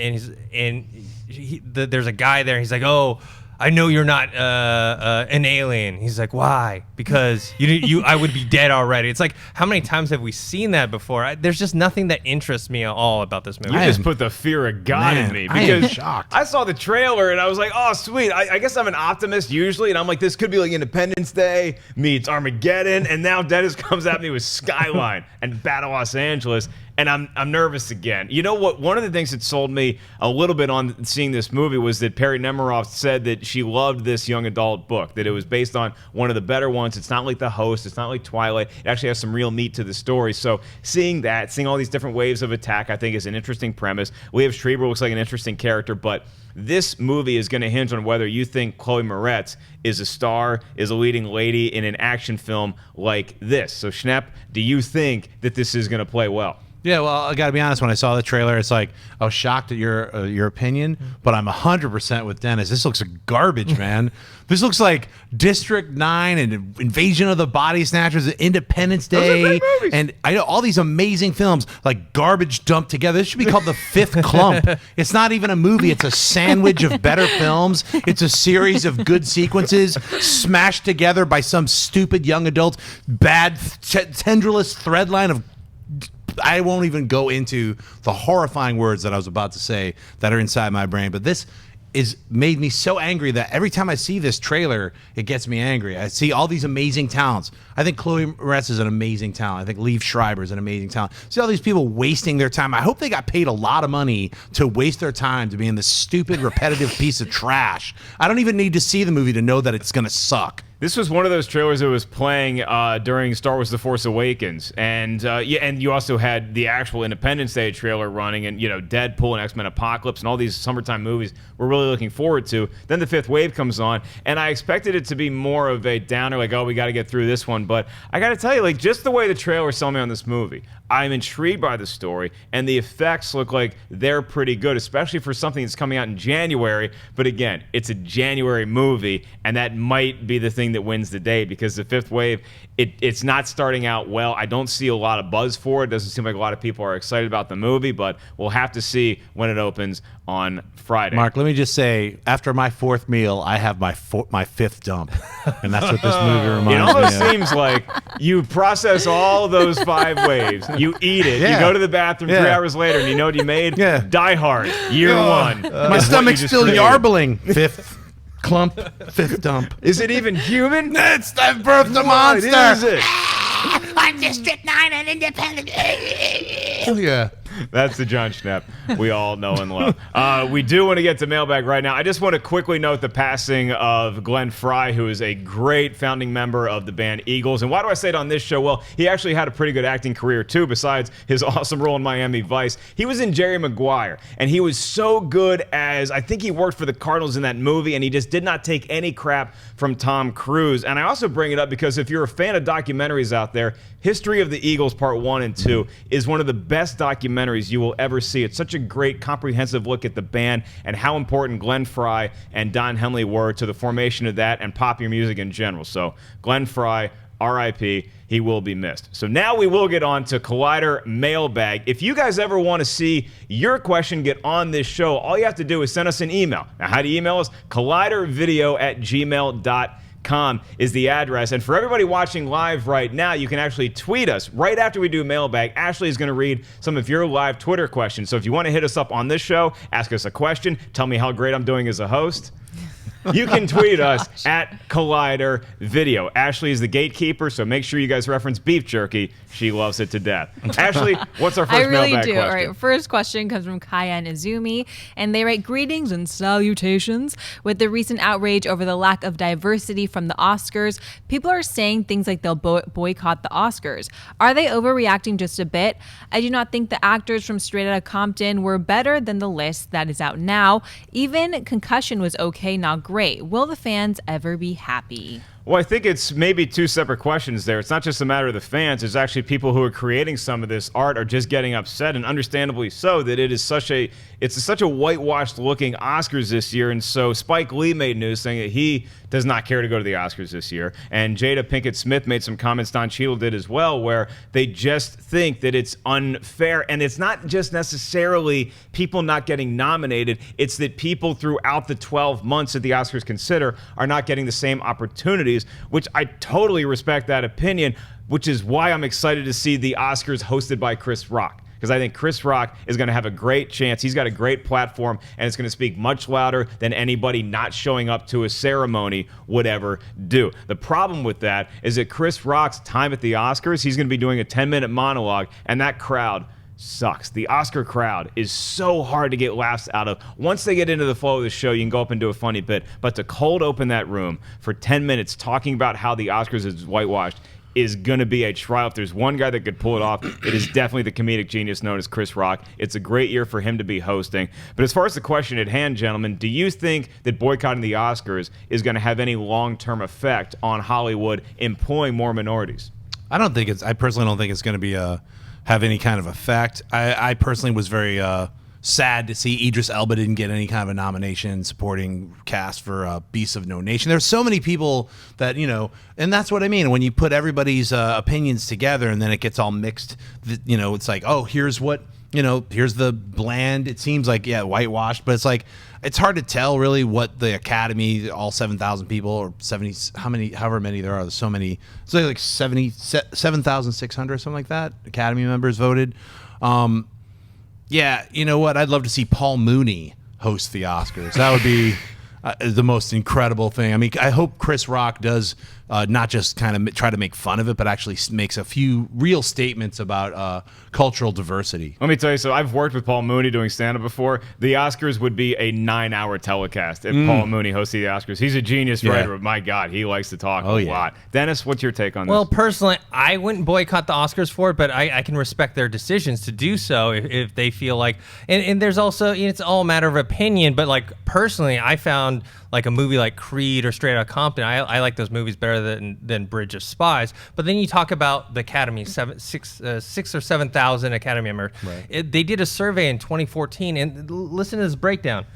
there's a guy there. And he's like, "Oh, I know you're not an alien." He's like, "Why?" Because I would be dead already. It's like, how many times have we seen that before? There's just nothing that interests me at all about this movie. You just put the fear of God in me, because I am shocked. I saw the trailer and I was like, oh, sweet. I guess I'm an optimist usually, and I'm like, this could be like Independence Day meets Armageddon, and now Dennis comes at me with Skyline and Battle Los Angeles. And I'm nervous again. You know what? One of the things that sold me a little bit on seeing this movie was that Perry Nemiroff said that she loved this young adult book, that it was based on one of the better ones. It's not like The Host. It's not like Twilight. It actually has some real meat to the story. So seeing all these different waves of attack, I think is an interesting premise. Liv Schreiber looks like an interesting character, but this movie is going to hinge on whether you think Chloe Moretz is a star, is a leading lady in an action film like this. So Schnepp, do you think that this is going to play well? Yeah, well, I got to be honest. When I saw the trailer, it's like I was shocked at your opinion, but I'm 100% with Dennis. This looks like garbage, man. This looks like District 9 and Invasion of the Body Snatchers, Independence Day, and I know all these amazing films like garbage dumped together. This should be called The Fifth Clump. It's not even a movie. It's a sandwich of better films. It's a series of good sequences smashed together by some stupid young adult, bad, tendrilless thread line of... I won't even go into the horrifying words that I was about to say that are inside my brain, but this is made me so angry that every time I see this trailer, it gets me angry. I see all these amazing talents. I think Chloe Moretz is an amazing talent. I think Liv Schreiber is an amazing talent. See all these people wasting their time. I hope they got paid a lot of money to waste their time to be in this stupid, repetitive piece of trash. I don't even need to see the movie to know that it's going to suck. This was one of those trailers that was playing during Star Wars: The Force Awakens, and and you also had the actual Independence Day trailer running, and Deadpool and X-Men Apocalypse and all these summertime movies we're really looking forward to. Then the fifth wave comes on, and I expected it to be more of a downer, like, oh, we got to get through this one. But I got to tell you, like, just the way the trailer sold me on this movie, I'm intrigued by the story, and the effects look like they're pretty good, especially for something that's coming out in January. But again, it's a January movie, and that might be the thing that wins the day, because the fifth wave, it's not starting out well. I don't see a lot of buzz for it. Doesn't seem like a lot of people are excited about the movie, but we'll have to see when it opens on Friday. Mark, let me just say, after my fourth meal, I have my fifth dump, and that's what this movie reminds me of. It almost seems like you process all those 5 waves, you eat it, you go to the bathroom 3 hours later, and you know what you made? Diehard, year 1. My stomach's still yarbling. Fifth clump, fifth dump. Is it even human? It's that birthed a monster. Is it? I'm District 9 and independent. Yeah. That's the Jon Schnepp we all know and love. We do want to get to mailbag right now. I just want to quickly note the passing of Glenn Frey, who is a great founding member of the band Eagles. And why do I say it on this show? Well, he actually had a pretty good acting career, too, besides his awesome role in Miami Vice. He was in Jerry Maguire, and he was so good as, I think he worked for the Cardinals in that movie, and he just did not take any crap from Tom Cruise. And I also bring it up because if you're a fan of documentaries out there, History of the Eagles Part 1 and 2 is one of the best documentaries you will ever see. It's such a great, comprehensive look at the band and how important Glenn Frey and Don Henley were to the formation of that and popular music in general. So, Glenn Frey, R.I.P., he will be missed. So now we will get on to Collider Mailbag. If you guys ever want to see your question get on this show, all you have to do is send us an email. Now, how do you email us? collidervideo@gmail.com is the address. And for everybody watching live right now, you can actually tweet us right after we do mailbag. Ashley is going to read some of your live Twitter questions. So if you want to hit us up on this show, ask us a question, tell me how great I'm doing as a host, you can tweet us at Collider Video. Ashley is the gatekeeper, so make sure you guys reference beef jerky. She loves it to death. Ashley, what's our first mailbag question? I really do. All right, first question comes from Kaya Izumi, and they write, greetings and salutations. With the recent outrage over the lack of diversity from the Oscars, people are saying things like they'll boycott the Oscars. Are they overreacting just a bit? I do not think the actors from Straight Outta Compton were better than the list that is out now. Even Concussion was okay, not great. Will the fans ever be happy? Well, I think it's maybe two separate questions there. It's not just a matter of the fans. It's actually people who are creating some of this art are just getting upset, and understandably so, that it is such a whitewashed looking Oscars this year. And so Spike Lee made news saying that he does not care to go to the Oscars this year. And Jada Pinkett Smith made some comments, Don Cheadle did as well, where they just think that it's unfair. And it's not just necessarily people not getting nominated. It's that people throughout the 12 months that the Oscars consider are not getting the same opportunities, which I totally respect that opinion, which is why I'm excited to see the Oscars hosted by Chris Rock. Because I think Chris Rock is going to have a great chance. He's got a great platform, and it's going to speak much louder than anybody not showing up to a ceremony would ever do. The problem with that is that Chris Rock's time at the Oscars, he's going to be doing a 10-minute monologue, and that crowd sucks. The Oscar crowd is so hard to get laughs out of. Once they get into the flow of the show, you can go up and do a funny bit. But to cold open that room for 10 minutes talking about how the Oscars is whitewashed is going to be a trial. If there's one guy that could pull it off, it is definitely the comedic genius known as Chris Rock. It's a great year for him to be hosting. But as far as the question at hand, gentlemen, do you think that boycotting the Oscars is going to have any long-term effect on Hollywood employing more minorities? I personally don't think it's going to have any kind of effect. I personally was very sad to see Idris Elba didn't get any kind of a nomination supporting cast for Beasts of No Nation. There's so many people that, and that's what I mean. When you put everybody's opinions together and then it gets all mixed, it's like, oh, here's the bland, it seems like, whitewashed, but it's like, it's hard to tell really what the Academy, all 7,000 people or 70, however many there are, there's so many, it's like 7,600, something like that, Academy members voted. Yeah, you know what? I'd love to see Paul Mooney host the Oscars. That would be the most incredible thing. I mean, I hope Chris Rock does not just kind of try to make fun of it, but actually makes a few real statements about cultural diversity. Let me tell you, so I've worked with Paul Mooney doing stand-up before. The Oscars would be a 9-hour telecast if Paul Mooney hosted the Oscars. He's a genius writer. My God, he likes to talk a lot. Dennis, what's your take on this? Well, personally, I wouldn't boycott the Oscars for it, but I can respect their decisions to do so if they feel like. And there's also, it's all a matter of opinion, but like personally, I found like a movie like Creed or Straight Outta Compton, I like those movies better than Bridge of Spies. But then you talk about the Academy, 6 or 7,000 Academy members. Right. They did a survey in 2014, and listen to this breakdown: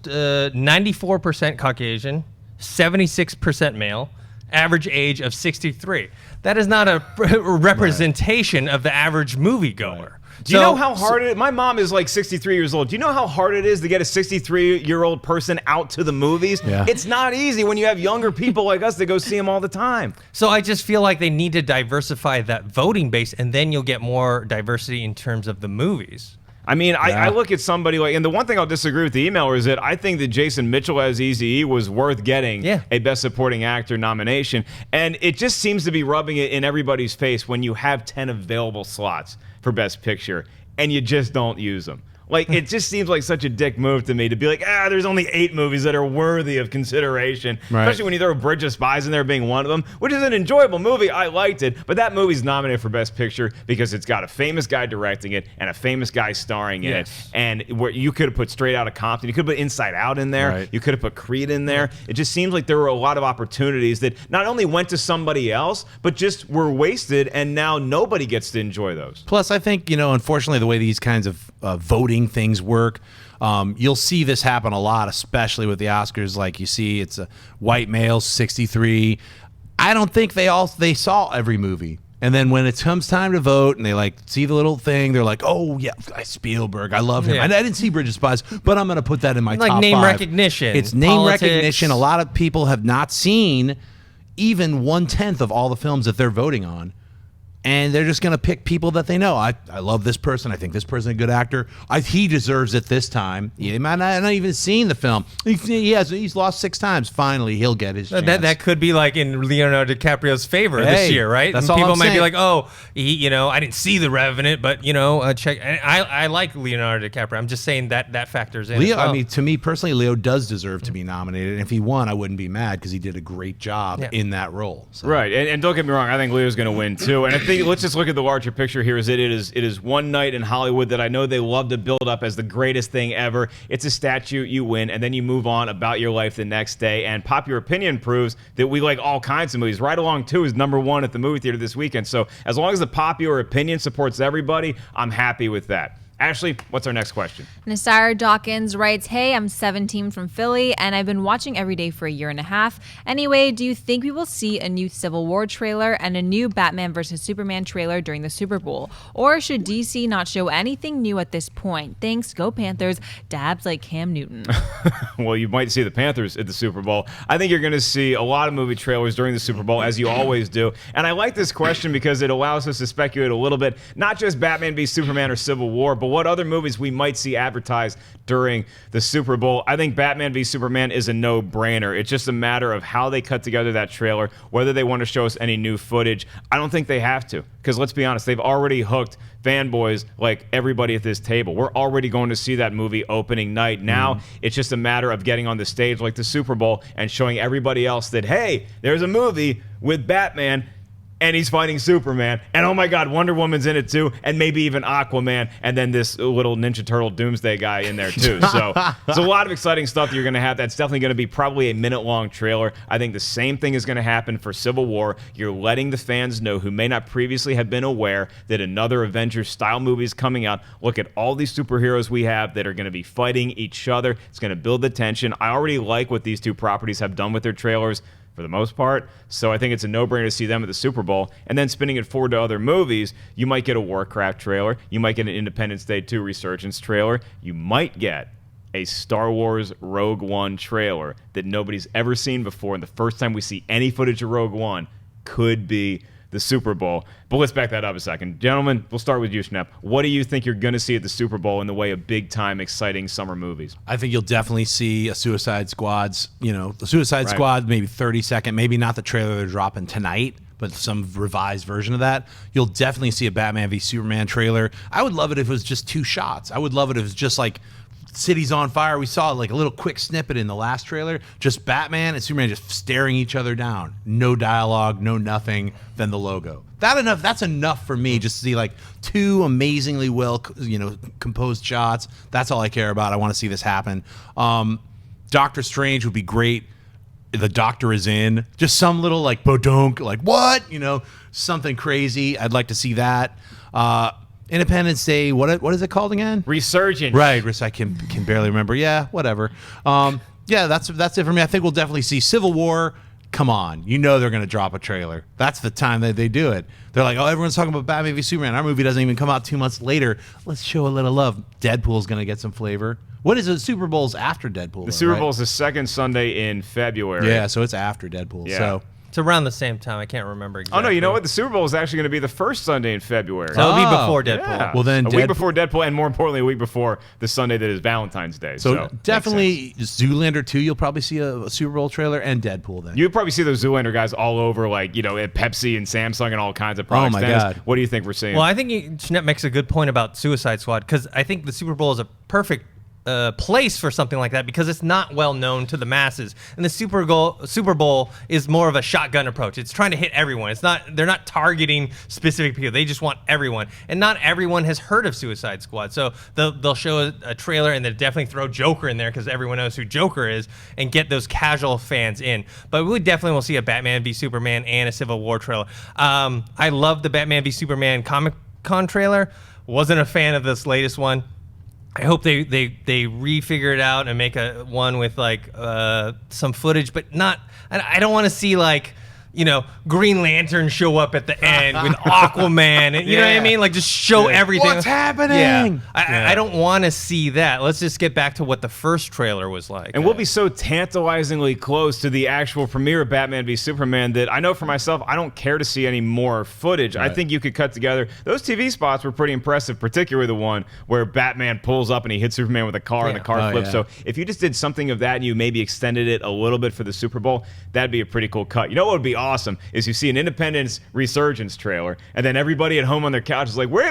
94% Caucasian, 76% male, average age of 63. That is not a representation of the average moviegoer. Right. Do you know how hard it is? My mom is like 63 years old. Do you know how hard it is to get a 63-year-old person out to the movies? Yeah. It's not easy when you have younger people like us that go see them all the time. So I just feel like they need to diversify that voting base, and then you'll get more diversity in terms of the movies. I mean, I look at somebody like, and the one thing I'll disagree with the emailer is that I think that Jason Mitchell as Eazy-E was worth getting a Best Supporting Actor nomination. And it just seems to be rubbing it in everybody's face when you have 10 available slots for Best Picture and you just don't use them. Like, it just seems like such a dick move to me to be like, there's only 8 movies that are worthy of consideration. Right. Especially when you throw Bridge of Spies in there being one of them, which is an enjoyable movie. I liked it. But that movie's nominated for Best Picture because it's got a famous guy directing it and a famous guy starring in it. And where you could have put Straight Outta Compton. You could have put Inside Out in there. Right. You could have put Creed in there. It just seems like there were a lot of opportunities that not only went to somebody else, but just were wasted, and now nobody gets to enjoy those. Plus, I think, unfortunately, the way these kinds of voting things work, you'll see this happen a lot, especially with the Oscars. Like you see, it's a white male, 63. I don't think they saw every movie. And then when it comes time to vote and they like see the little thing, they're like, oh yeah, Spielberg, I love him. I didn't see Bridge of Spies, but I'm going to put that in my top 5. Like name recognition. It's name recognition. A lot of people have not seen even 1/10 of all the films that they're voting on. And they're just going to pick people that they know. I love this person. I think this person is a good actor. He deserves it this time. He might not even seen the film. He's lost 6 times. Finally, he'll get his chance. That could be like in Leonardo DiCaprio's favor this year, right? That's and people all I'm might saying. be like, I didn't see The Revenant, but check. And I like Leonardo DiCaprio. I'm just saying that factors in. Leo, as well. I mean, to me personally, Leo does deserve to be nominated. And if he won, I wouldn't be mad because he did a great job in that role. So. Right, and don't get me wrong, I think Leo's going to win too. And I think let's just look at the larger picture here. It is one night in Hollywood that I know they love to build up as the greatest thing ever. It's a statue, you win, and then you move on about your life the next day. And Popular Opinion proves that we like all kinds of movies. Ride Along 2 is #1 at the movie theater this weekend. So as long as the Popular Opinion supports everybody, I'm happy with that. Ashley, what's our next question? Nasara Dawkins writes, hey, I'm 17 from Philly, and I've been watching every day for a year and a half. Anyway, do you think we will see a new Civil War trailer and a new Batman vs. Superman trailer during the Super Bowl? Or should DC not show anything new at this point? Thanks, go Panthers. Dabs like Cam Newton. Well, you might see the Panthers at the Super Bowl. I think you're going to see a lot of movie trailers during the Super Bowl, as you always do. And I like this question because it allows us to speculate a little bit, not just Batman v Superman or Civil War, but what other movies we might see advertised during the Super Bowl. I think Batman v Superman is a no-brainer. It's just a matter of how they cut together that trailer, whether they want to show us any new footage. I don't think they have to, because let's be honest, they've already hooked fanboys like everybody at this table. We're already going to see that movie opening night. Now it's just a matter of getting on the stage like the Super Bowl and showing everybody else that, hey, there's a movie with Batman and he's fighting Superman, and oh my God, Wonder Woman's in it too, and maybe even Aquaman, and then this little Ninja Turtle Doomsday guy in there too. So there's a lot of exciting stuff that you're going to have. That's definitely going to be probably a minute-long trailer. I think the same thing is going to happen for Civil War. You're letting the fans know who may not previously have been aware that another Avengers-style movie is coming out. Look at all these superheroes we have that are going to be fighting each other. It's going to build the tension. I already like what these two properties have done with their trailers, for the most part. So I think it's a no-brainer to see them at the Super Bowl. And then spinning it forward to other movies, you might get a Warcraft trailer. You might get an Independence Day 2 Resurgence trailer. You might get a Star Wars Rogue One trailer that nobody's ever seen before. And the first time we see any footage of Rogue One could be the Super Bowl. But let's back that up a second. Gentlemen, we'll start with you, Schnepp. What do you think you're going to see at the Super Bowl in the way of big-time, exciting summer movies? I think you'll definitely see a Suicide Squad's, the Suicide Squad, maybe 30-second, maybe not the trailer they're dropping tonight, but some revised version of that. You'll definitely see a Batman v Superman trailer. I would love it if it was just 2 shots. I would love it if it was just like city's on fire. We saw like a little quick snippet in the last trailer. Just Batman and Superman just staring each other down. No dialogue, no nothing, then the logo. That's enough for me, just to see like 2 amazingly well, composed shots. That's all I care about. I want to see this happen. Doctor Strange would be great. The Doctor is in. Just some little like bodonk, like what? Something crazy. I'd like to see that. Independence Day, what is it called again? Resurgence. Right, I can barely remember. Yeah, whatever. That's it for me. I think we'll definitely see Civil War. Come on, they're going to drop a trailer. That's the time that they do it. They're like, oh, everyone's talking about Batman v Superman. Our movie doesn't even come out 2 months later. Let's show a little love. Deadpool's going to get some flavor. What is it? Super Bowl's after Deadpool. The Super Bowl's the second Sunday in February. Yeah, so it's after Deadpool. Yeah. So It's around the same time. I can't remember exactly. Oh, no, you know what? The Super Bowl is actually going to be the first Sunday in February. So it'll be before Deadpool. Yeah. Well, then a week before Deadpool, and more importantly, a week before the Sunday that is Valentine's Day. So definitely Zoolander 2, you'll probably see a Super Bowl trailer, and Deadpool then. You'll probably see those Zoolander guys all over, like, at Pepsi and Samsung and all kinds of products. Oh, my God. What do you think we're seeing? Well, I think Schnepp makes a good point about Suicide Squad, because I think the Super Bowl is a perfect place for something like that, because it's not well known to the masses, and the Super Bowl is more of a shotgun approach. It's trying to hit everyone. They're not targeting specific people. They just want everyone, and not everyone has heard of Suicide Squad. So they'll show a trailer, and they'll definitely throw Joker in there because everyone knows who Joker is, and get those casual fans in. But we definitely will see a Batman v Superman and a Civil War trailer. I love the Batman v Superman Comic-Con trailer. Wasn't a fan of this latest one. I hope they refigure it out and make a one with like some footage, but not. I don't want to see like Green Lantern show up at the end with Aquaman, and you know what I mean? Like just show everything. What's happening? Yeah. I don't want to see that. Let's just get back to what the first trailer was like. And we'll be so tantalizingly close to the actual premiere of Batman v Superman that I know for myself, I don't care to see any more footage. Right. I think you could cut together. Those TV spots were pretty impressive, particularly the one where Batman pulls up and he hits Superman with a car and the car flips. So if you just did something of that and you maybe extended it a little bit for the Super Bowl, that'd be a pretty cool cut. You know what would be awesome is you see an Independence Resurgence trailer, and then everybody at home on their couch is like, wait,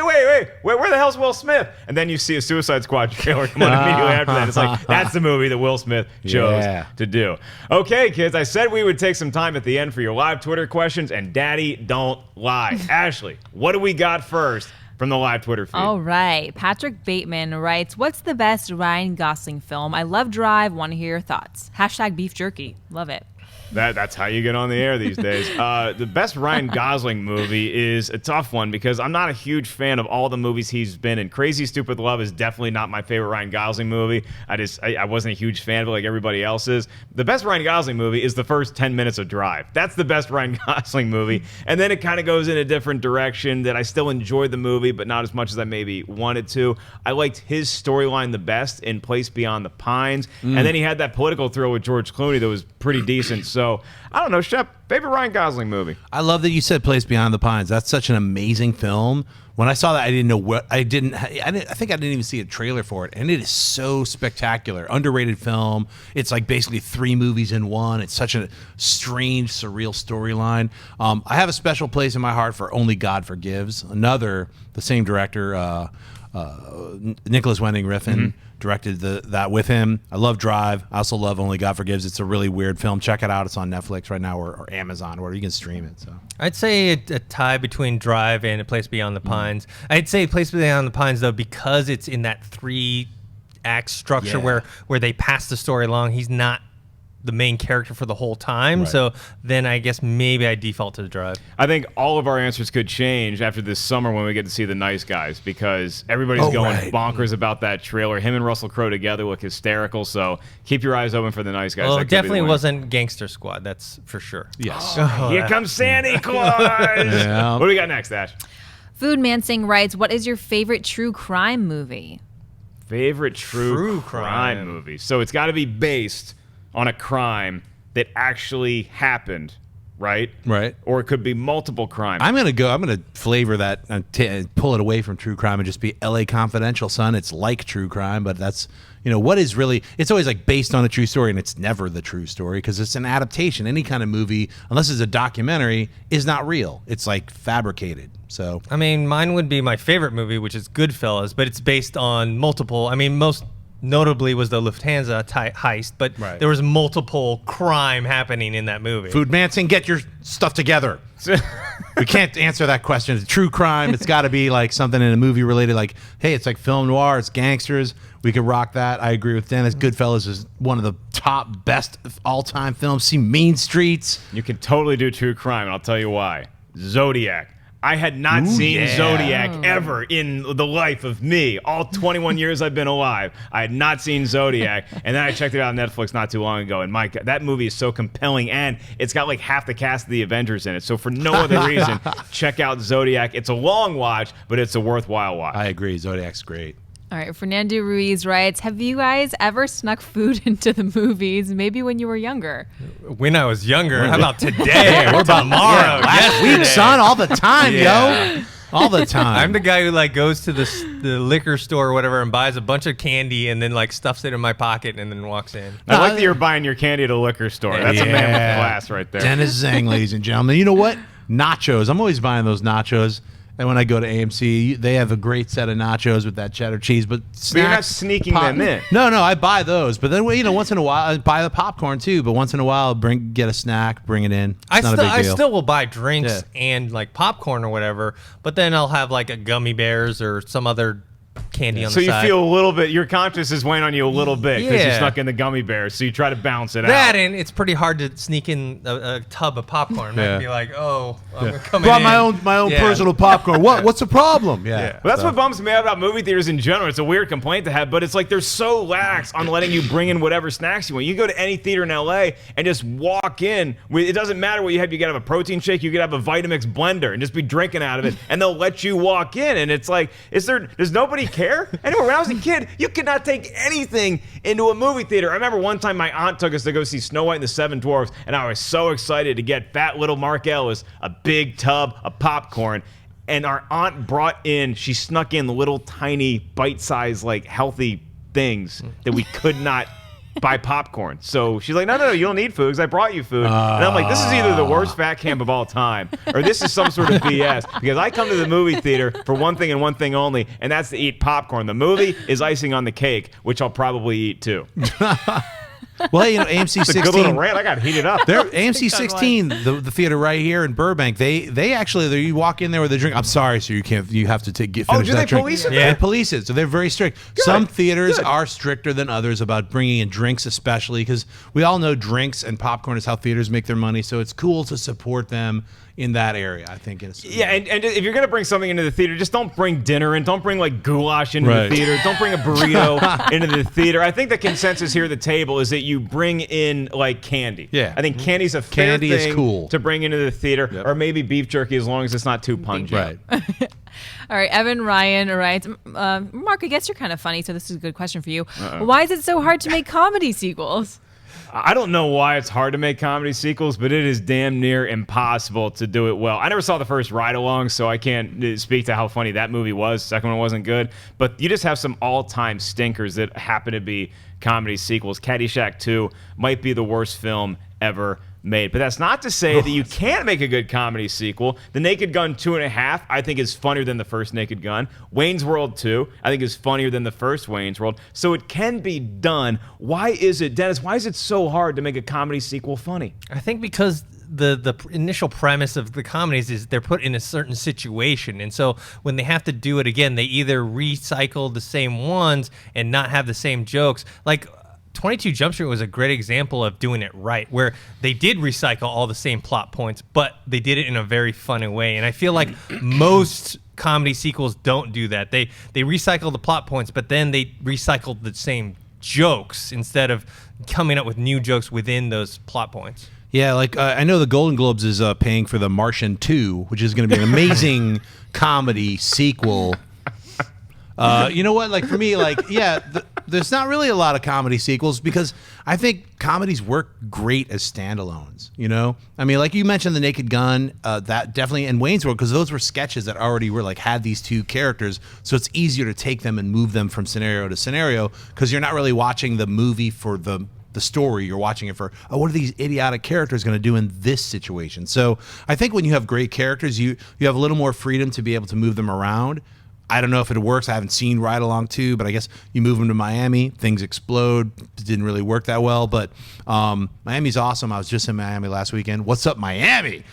where the hell's Will Smith? And then you see a Suicide Squad trailer come on immediately after that. It's like, that's the movie that Will Smith chose to do. Okay, kids, I said we would take some time at the end for your live Twitter questions, and Daddy don't lie. Ashley, what do we got first from the live Twitter feed? All right. Patrick Bateman writes, what's the best Ryan Gosling film? I love Drive. Want to hear your thoughts. # beef jerky. Love it. That's how you get on the air these days. The best Ryan Gosling movie is a tough one because I'm not a huge fan of all the movies he's been in. Crazy Stupid Love is definitely not my favorite Ryan Gosling movie. I wasn't a huge fan of it like everybody else is. The best Ryan Gosling movie is the first 10 minutes of Drive. That's the best Ryan Gosling movie. And then it kind of goes in a different direction that I still enjoyed the movie, but not as much as I maybe wanted to. I liked his storyline the best in Place Beyond the Pines. And then he had that political thrill with George Clooney that was pretty decent. So I don't know, Shep, favorite Ryan Gosling movie? I love that you said Place Beyond the Pines. That's such an amazing film. When I saw that, I didn't know what I think I didn't even see a trailer for it, and it is so spectacular. Underrated film. It's like basically 3 movies in one. It's such a strange, surreal storyline. I have a special place in my heart for Only God Forgives. The same director, Nicholas Winding Refn. Directed that with him. I love Drive. I also love Only God Forgives. It's a really weird film. Check it out. It's on Netflix right now or Amazon, where you can stream it. So I'd say a tie between Drive and A Place Beyond the Pines. I'd say Place Beyond the Pines, though, because it's in that 3-act structure where they pass the story along. He's not the main character for the whole time. Right. So then I guess maybe I default to the Drive. I think all of our answers could change after this summer when we get to see The Nice Guys, because everybody's going bonkers about that trailer. Him and Russell Crowe together look hysterical, so keep your eyes open for The Nice Guys. Well, it definitely wasn't Gangster Squad, that's for sure. Yes. Here comes Santa Claus! What do we got next, Ash? Food Mansing writes, what is your favorite true crime movie? Favorite true crime movie. So it's got to be based on a crime that actually happened right? Right. Or it could be multiple crimes. I'm gonna flavor that and pull it away from true crime and just be L.A. Confidential, son. It's like true crime, but that's what is really. It's always like based on a true story, and it's never the true story because it's an adaptation. Any kind of movie, unless it's a documentary, is not real. It's like fabricated. So I mean, mine would be my favorite movie, which is Goodfellas, but it's based on multiple. I mean, most notably was the Lufthansa heist, but there was multiple crime happening in that movie. Food Manson, get your stuff together. We can't answer that question. It's true crime. It's got to be like something in a movie related. Like, hey, it's like film noir. It's gangsters. We could rock that. I agree with Dennis. Goodfellas is one of the top, best all-time films. See Mean Streets. You can totally do true crime, and I'll tell you why. Zodiac. I had not seen Zodiac ever in the life of me. All 21 years I've been alive, I had not seen Zodiac. And then I checked it out on Netflix not too long ago. And my God, that movie is so compelling. And it's got like half the cast of the Avengers in it. So for no other reason, check out Zodiac. It's a long watch, but it's a worthwhile watch. I agree. Zodiac's great. All right, Fernando Ruiz writes, have you guys ever snuck food into the movies, maybe when you were younger? When I was younger? How about today? Or tomorrow? Last week, son, all the time, yo. All the time. I'm the guy who like goes to the liquor store or whatever and buys a bunch of candy and then like stuffs it in my pocket and then walks in. I like that you're buying your candy at a liquor store. That's a man with class right there. Dennis Tzeng, ladies and gentlemen. You know what? Nachos. I'm always buying those nachos. And when I go to AMC, they have a great set of nachos with that cheddar cheese. But you're not sneaking them in. No, I buy those. But then, once in a while, I buy the popcorn too. But once in a while, get a snack, bring it in. It's not a big deal. I still will buy drinks and like popcorn or whatever. But then I'll have like a gummy bears or some other candy on the side. So you feel a little bit, your conscience is weighing on you a little bit because you snuck in the gummy bears, so you try to balance it out. That and it's pretty hard to sneak in a tub of popcorn. I'd be like, I'm coming Brought in. my own personal popcorn. What's the problem? Well, that's what bums me out about movie theaters in general. It's a weird complaint to have, but it's like they're so lax on letting you bring in whatever snacks you want. You go to any theater in LA and just walk in. It doesn't matter what you have. You could have a protein shake, you could have a Vitamix blender and just be drinking out of it, and they'll let you walk in. And it's like, does nobody care? Anyway, when I was a kid, you could not take anything into a movie theater. I remember one time my aunt took us to go see Snow White and the Seven Dwarfs, and I was so excited to get fat little Mark Ellis a big tub of popcorn. And our aunt she snuck in little tiny bite-sized, like healthy things that we could not buy popcorn. So she's like, no, you don't need food because I brought you food. And I'm like, this is either the worst fat camp of all time or this is some sort of BS because I come to the movie theater for one thing and one thing only, and that's to eat popcorn. The movie is icing on the cake, which I'll probably eat too. Well, AMC 16. It's a good little rant. I got heated up. AMC 16, the theater right here in Burbank. They actually you walk in there with a drink. I'm sorry, sir, you can't. You have to finish that drink. Do they police it? Yeah, they police it. So they're very strict. Good. Some theaters are stricter than others about bringing in drinks, especially because we all know drinks and popcorn is how theaters make their money. So it's cool to support them in that area, I think. And if you're going to bring something into the theater, just don't bring dinner in. Don't bring like goulash into the theater. Don't bring a burrito into the theater. I think the consensus here at the table is that you bring in like candy. Yeah. I think candy's a fair thing is cool to bring into the theater, or maybe beef jerky as long as it's not too pungent. Right. All right, Evan Ryan writes, Mark, I guess you're kind of funny, so this is a good question for you. Why is it so hard to make comedy sequels? I don't know why it's hard to make comedy sequels, but it is damn near impossible to do it well. I never saw the first Ride Along, so I can't speak to how funny that movie was. Second one wasn't good, but you just have some all-time stinkers that happen to be comedy sequels. Caddyshack 2 might be the worst film ever made. But that's not to say that you can't make a good comedy sequel. The Naked Gun 2.5, I think, is funnier than the first Naked Gun. Wayne's World 2, I think, is funnier than the first Wayne's World. So it can be done. Why is it, Dennis, why is it so hard to make a comedy sequel funny? I think because the initial premise of the comedies is they're put in a certain situation. And so when they have to do it again, they either recycle the same ones and not have the same jokes. Like 22 Jump Street was a great example of doing it right, where they did recycle all the same plot points, but they did it in a very funny way. And I feel like most comedy sequels don't do that. They recycle the plot points, but then they recycle the same jokes instead of coming up with new jokes within those plot points. Yeah, like I know the Golden Globes is paying for The Martian 2, which is going to be an amazing comedy sequel. You know what? Like for me, like There's not really a lot of comedy sequels because I think comedies work great as standalones. You know, I mean, like you mentioned, The Naked Gun, that definitely, and Wayne's World, because those were sketches that already were like had these two characters, so it's easier to take them and move them from scenario to scenario because you're not really watching the movie for the story. You're watching it for, oh, what are these idiotic characters going to do in this situation? So I think when you have great characters, you have a little more freedom to be able to move them around. I don't know if it works. I haven't seen Ride Along 2, but I guess you move them to Miami, things explode. It didn't really work that well, but Miami's awesome. I was just in Miami last weekend. What's up, Miami?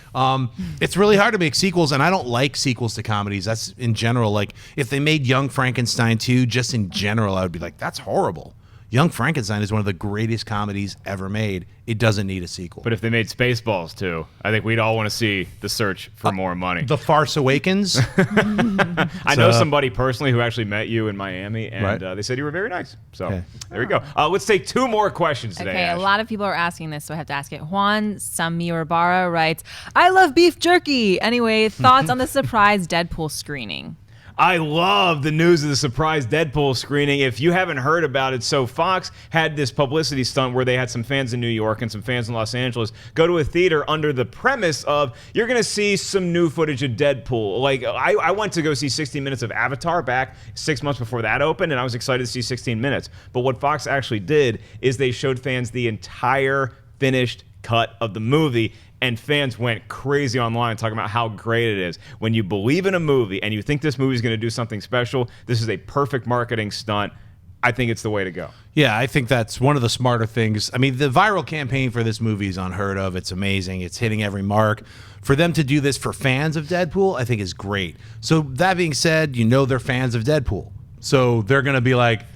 It's really hard to make sequels, and I don't like sequels to comedies. That's in general. Like, if they made Young Frankenstein 2, just in general, I would be like, that's horrible. Young Frankenstein is one of the greatest comedies ever made. It doesn't need a sequel. But if they made Spaceballs too, I think we'd all want to see The Search for More Money. The Farce Awakens. I know somebody personally who actually met you in Miami, and they said you were very nice. So there we go. Let's take 2 more questions today. Okay, Ash. a lot of people are asking this, so I have to ask it. Juan Samiorabara writes, I love beef jerky. Anyway, thoughts on the surprise Deadpool screening? I love the news of the surprise Deadpool screening. If you haven't heard about it, so Fox had this publicity stunt where they had some fans in New York and some fans in Los Angeles go to a theater under the premise of you're going to see some new footage of Deadpool. Like, I went to go see 16 minutes of Avatar back 6 months before that opened, and I was excited to see 16 minutes. But what Fox actually did is they showed fans the entire finished cut of the movie, and fans went crazy online talking about how great it is. When you believe in a movie and you think this movie is going to do something special, this is a perfect marketing stunt. I think it's the way to go. Yeah, I think that's one of the smarter things. I mean, the viral campaign for this movie is unheard of. It's amazing. It's hitting every mark. For them to do this for fans of Deadpool, I think is great. So that being said, you know they're fans of Deadpool. So they're going to be like,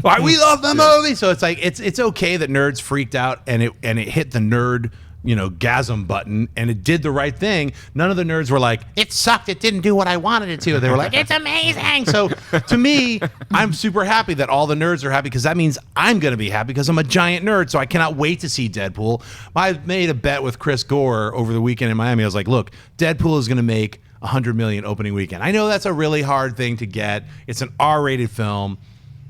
why we love the movie. So it's like it's okay that nerds freaked out and it hit the nerd, gasm button, and it did the right thing. None of the nerds were like, it sucked, it didn't do what I wanted it to. They were like, it's amazing. So to me, I'm super happy that all the nerds are happy because that means I'm going to be happy because I'm a giant nerd, so I cannot wait to see Deadpool. I made a bet with Chris Gore over the weekend in Miami. I was like, look, Deadpool is going to make $100 million opening weekend. I know that's a really hard thing to get. It's an R-rated film.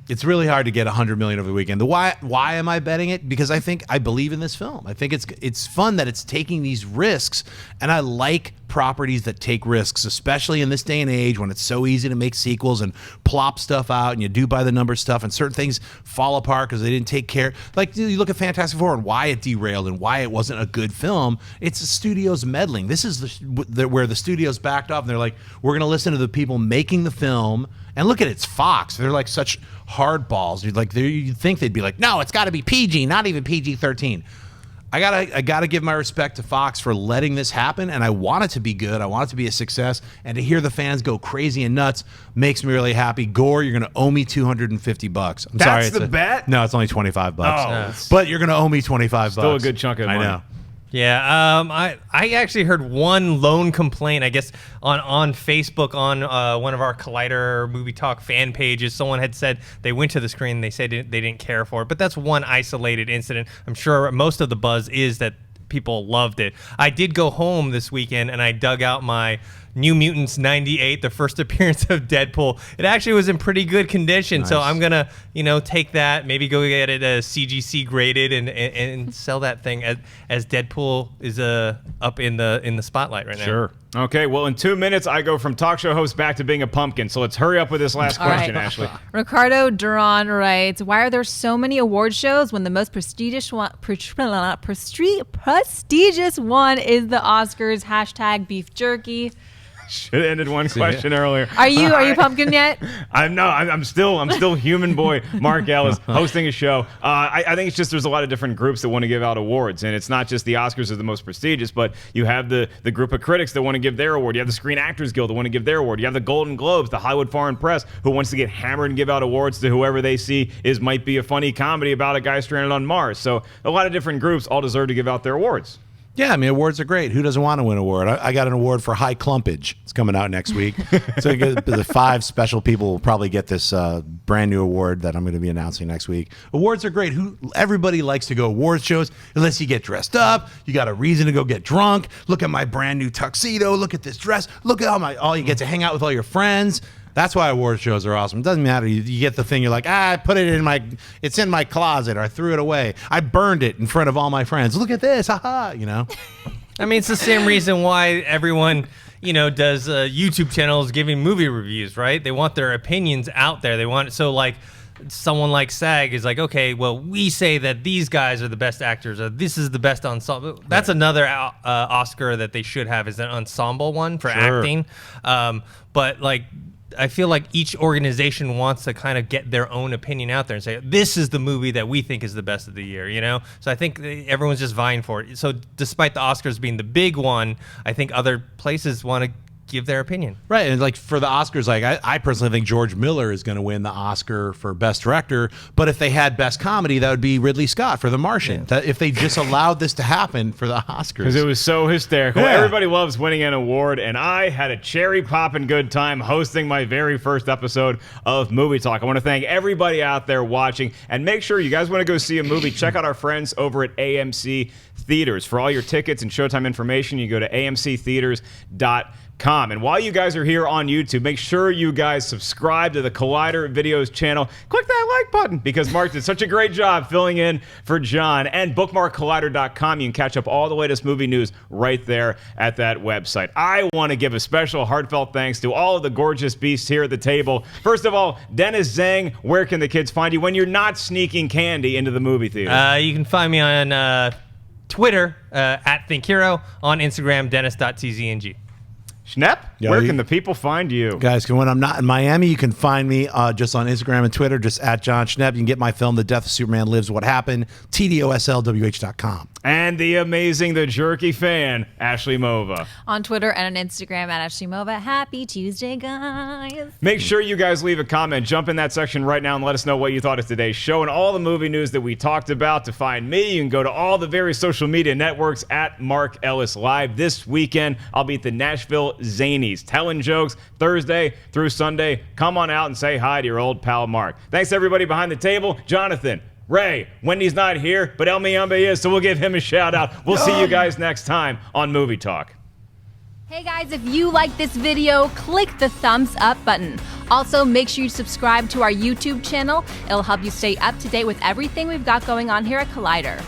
It's really hard to get $100 million over the weekend. Why am I betting it? Because I believe in this film. I think it's fun that it's taking these risks, and I like properties that take risks, especially in this day and age when it's so easy to make sequels and plop stuff out and you do by the number stuff and certain things fall apart because they didn't take care. Like you look at Fantastic Four and why it derailed and why it wasn't a good film. It's the studio's meddling. This is where the studios backed off and they're like, we're going to listen to the people making the film. And look at it's Fox. They're like such hardballs. You'd think they'd be like, no, it's got to be PG, not even PG-13. I gotta give my respect to Fox for letting this happen, and I want it to be good. I want it to be a success, and to hear the fans go crazy and nuts makes me really happy. Gore, you're gonna owe me $250. I'm sorry. That's the bet? No, it's only $25. Oh. But you're gonna owe me $25. Still a good chunk of money. I know. Yeah, I actually heard one lone complaint, I guess, on Facebook on one of our Collider Movie Talk fan pages. Someone had said they went to the screen and they said they didn't care for it. But that's one isolated incident. I'm sure most of the buzz is that people loved it. I did go home this weekend and I dug out my New Mutants 98, the first appearance of Deadpool. It actually was in pretty good condition, nice. So I'm gonna, take that, maybe go get it CGC graded and sell that thing as Deadpool is up in the spotlight right now. Sure. Okay, well, in 2 minutes, I go from talk show host back to being a pumpkin. So let's hurry up with this last question, right. Ashley. Ricardo Duran writes, why are there so many award shows when the most prestigious one is the Oscars? Hashtag beef jerky. Should have ended one question earlier. Are you pumpkin yet? I'm still human boy Mark Ellis hosting a show. I think it's just there's a lot of different groups that want to give out awards, and it's not just the Oscars are the most prestigious, but you have the group of critics that want to give their award. You have the Screen Actors Guild that want to give their award. You have the Golden Globes, the Hollywood Foreign Press, who wants to get hammered and give out awards to whoever they see might be a funny comedy about a guy stranded on Mars. So a lot of different groups all deserve to give out their awards. Yeah, I mean, awards are great. Who doesn't want to win an award? I got an award for high clumpage. It's coming out next week. So the 5 special people will probably get this brand new award that I'm going to be announcing next week. Awards are great. Everybody likes to go awards shows unless you get dressed up. You got a reason to go get drunk. Look at my brand new tuxedo. Look at this dress. Look at all you get to hang out with all your friends. That's why award shows are awesome. It doesn't matter. You get the thing. You're like, I put it in it's in my closet, or I threw it away. I burned it in front of all my friends. Look at this, haha. You know. I mean, it's the same reason why everyone, does YouTube channels giving movie reviews, right? They want their opinions out there. They want someone like SAG is like, okay, well, we say that these guys are the best actors, or this is the best ensemble. That's another Oscar that they should have, is an ensemble one for acting. But I feel like each organization wants to kind of get their own opinion out there and say, this is the movie that we think is the best of the year, So I think everyone's just vying for it. So despite the Oscars being the big one, I think other places want to give their opinion. Right, and for the Oscars, I personally think George Miller is going to win the Oscar for Best Director, but if they had Best Comedy, that would be Ridley Scott for The Martian. That if they just allowed this to happen for the Oscars. Because it was so hysterical. Yeah. Everybody loves winning an award, and I had a cherry-popping good time hosting my very first episode of Movie Talk. I want to thank everybody out there watching, and make sure you guys want to go see a movie, check out our friends over at AMC Theaters. For all your tickets and showtime information, you go to amctheaters.com. And while you guys are here on YouTube, make sure you guys subscribe to the Collider Videos channel. Click that like button, because Mark did such a great job filling in for John. And bookmark collider.com. You can catch up all the latest movie news right there at that website. I want to give a special heartfelt thanks to all of the gorgeous beasts here at the table. First of all, Dennis Tzeng, where can the kids find you when you're not sneaking candy into the movie theater? You can find me on Twitter at ThinkHero, on Instagram, dennis.tzng. Schnepp, where can the people find you? Guys, when I'm not in Miami, you can find me just on Instagram and Twitter, just at Jon Schnepp. You can get my film, The Death of Superman Lives, What Happened, TDOSLWH.com. And the amazing, the jerky fan, Ashley Mova. On Twitter and on Instagram at Ashley Mova. Happy Tuesday, guys. Make sure you guys leave a comment. Jump in that section right now and let us know what you thought of today's show and all the movie news that we talked about. To find me, you can go to all the various social media networks at Mark Ellis Live. This weekend, I'll be at the Nashville Zanies, telling jokes Thursday through Sunday. Come on out and say hi to your old pal Mark. Thanks everybody behind the table. Jonathan, Ray, Wendy's not here, but El Miambe is, so we'll give him a shout out. We'll see you guys next time on Movie Talk. Hey guys, if you like this video, click the thumbs up button. Also, make sure you subscribe to our YouTube channel. It'll help you stay up to date with everything we've got going on here at Collider.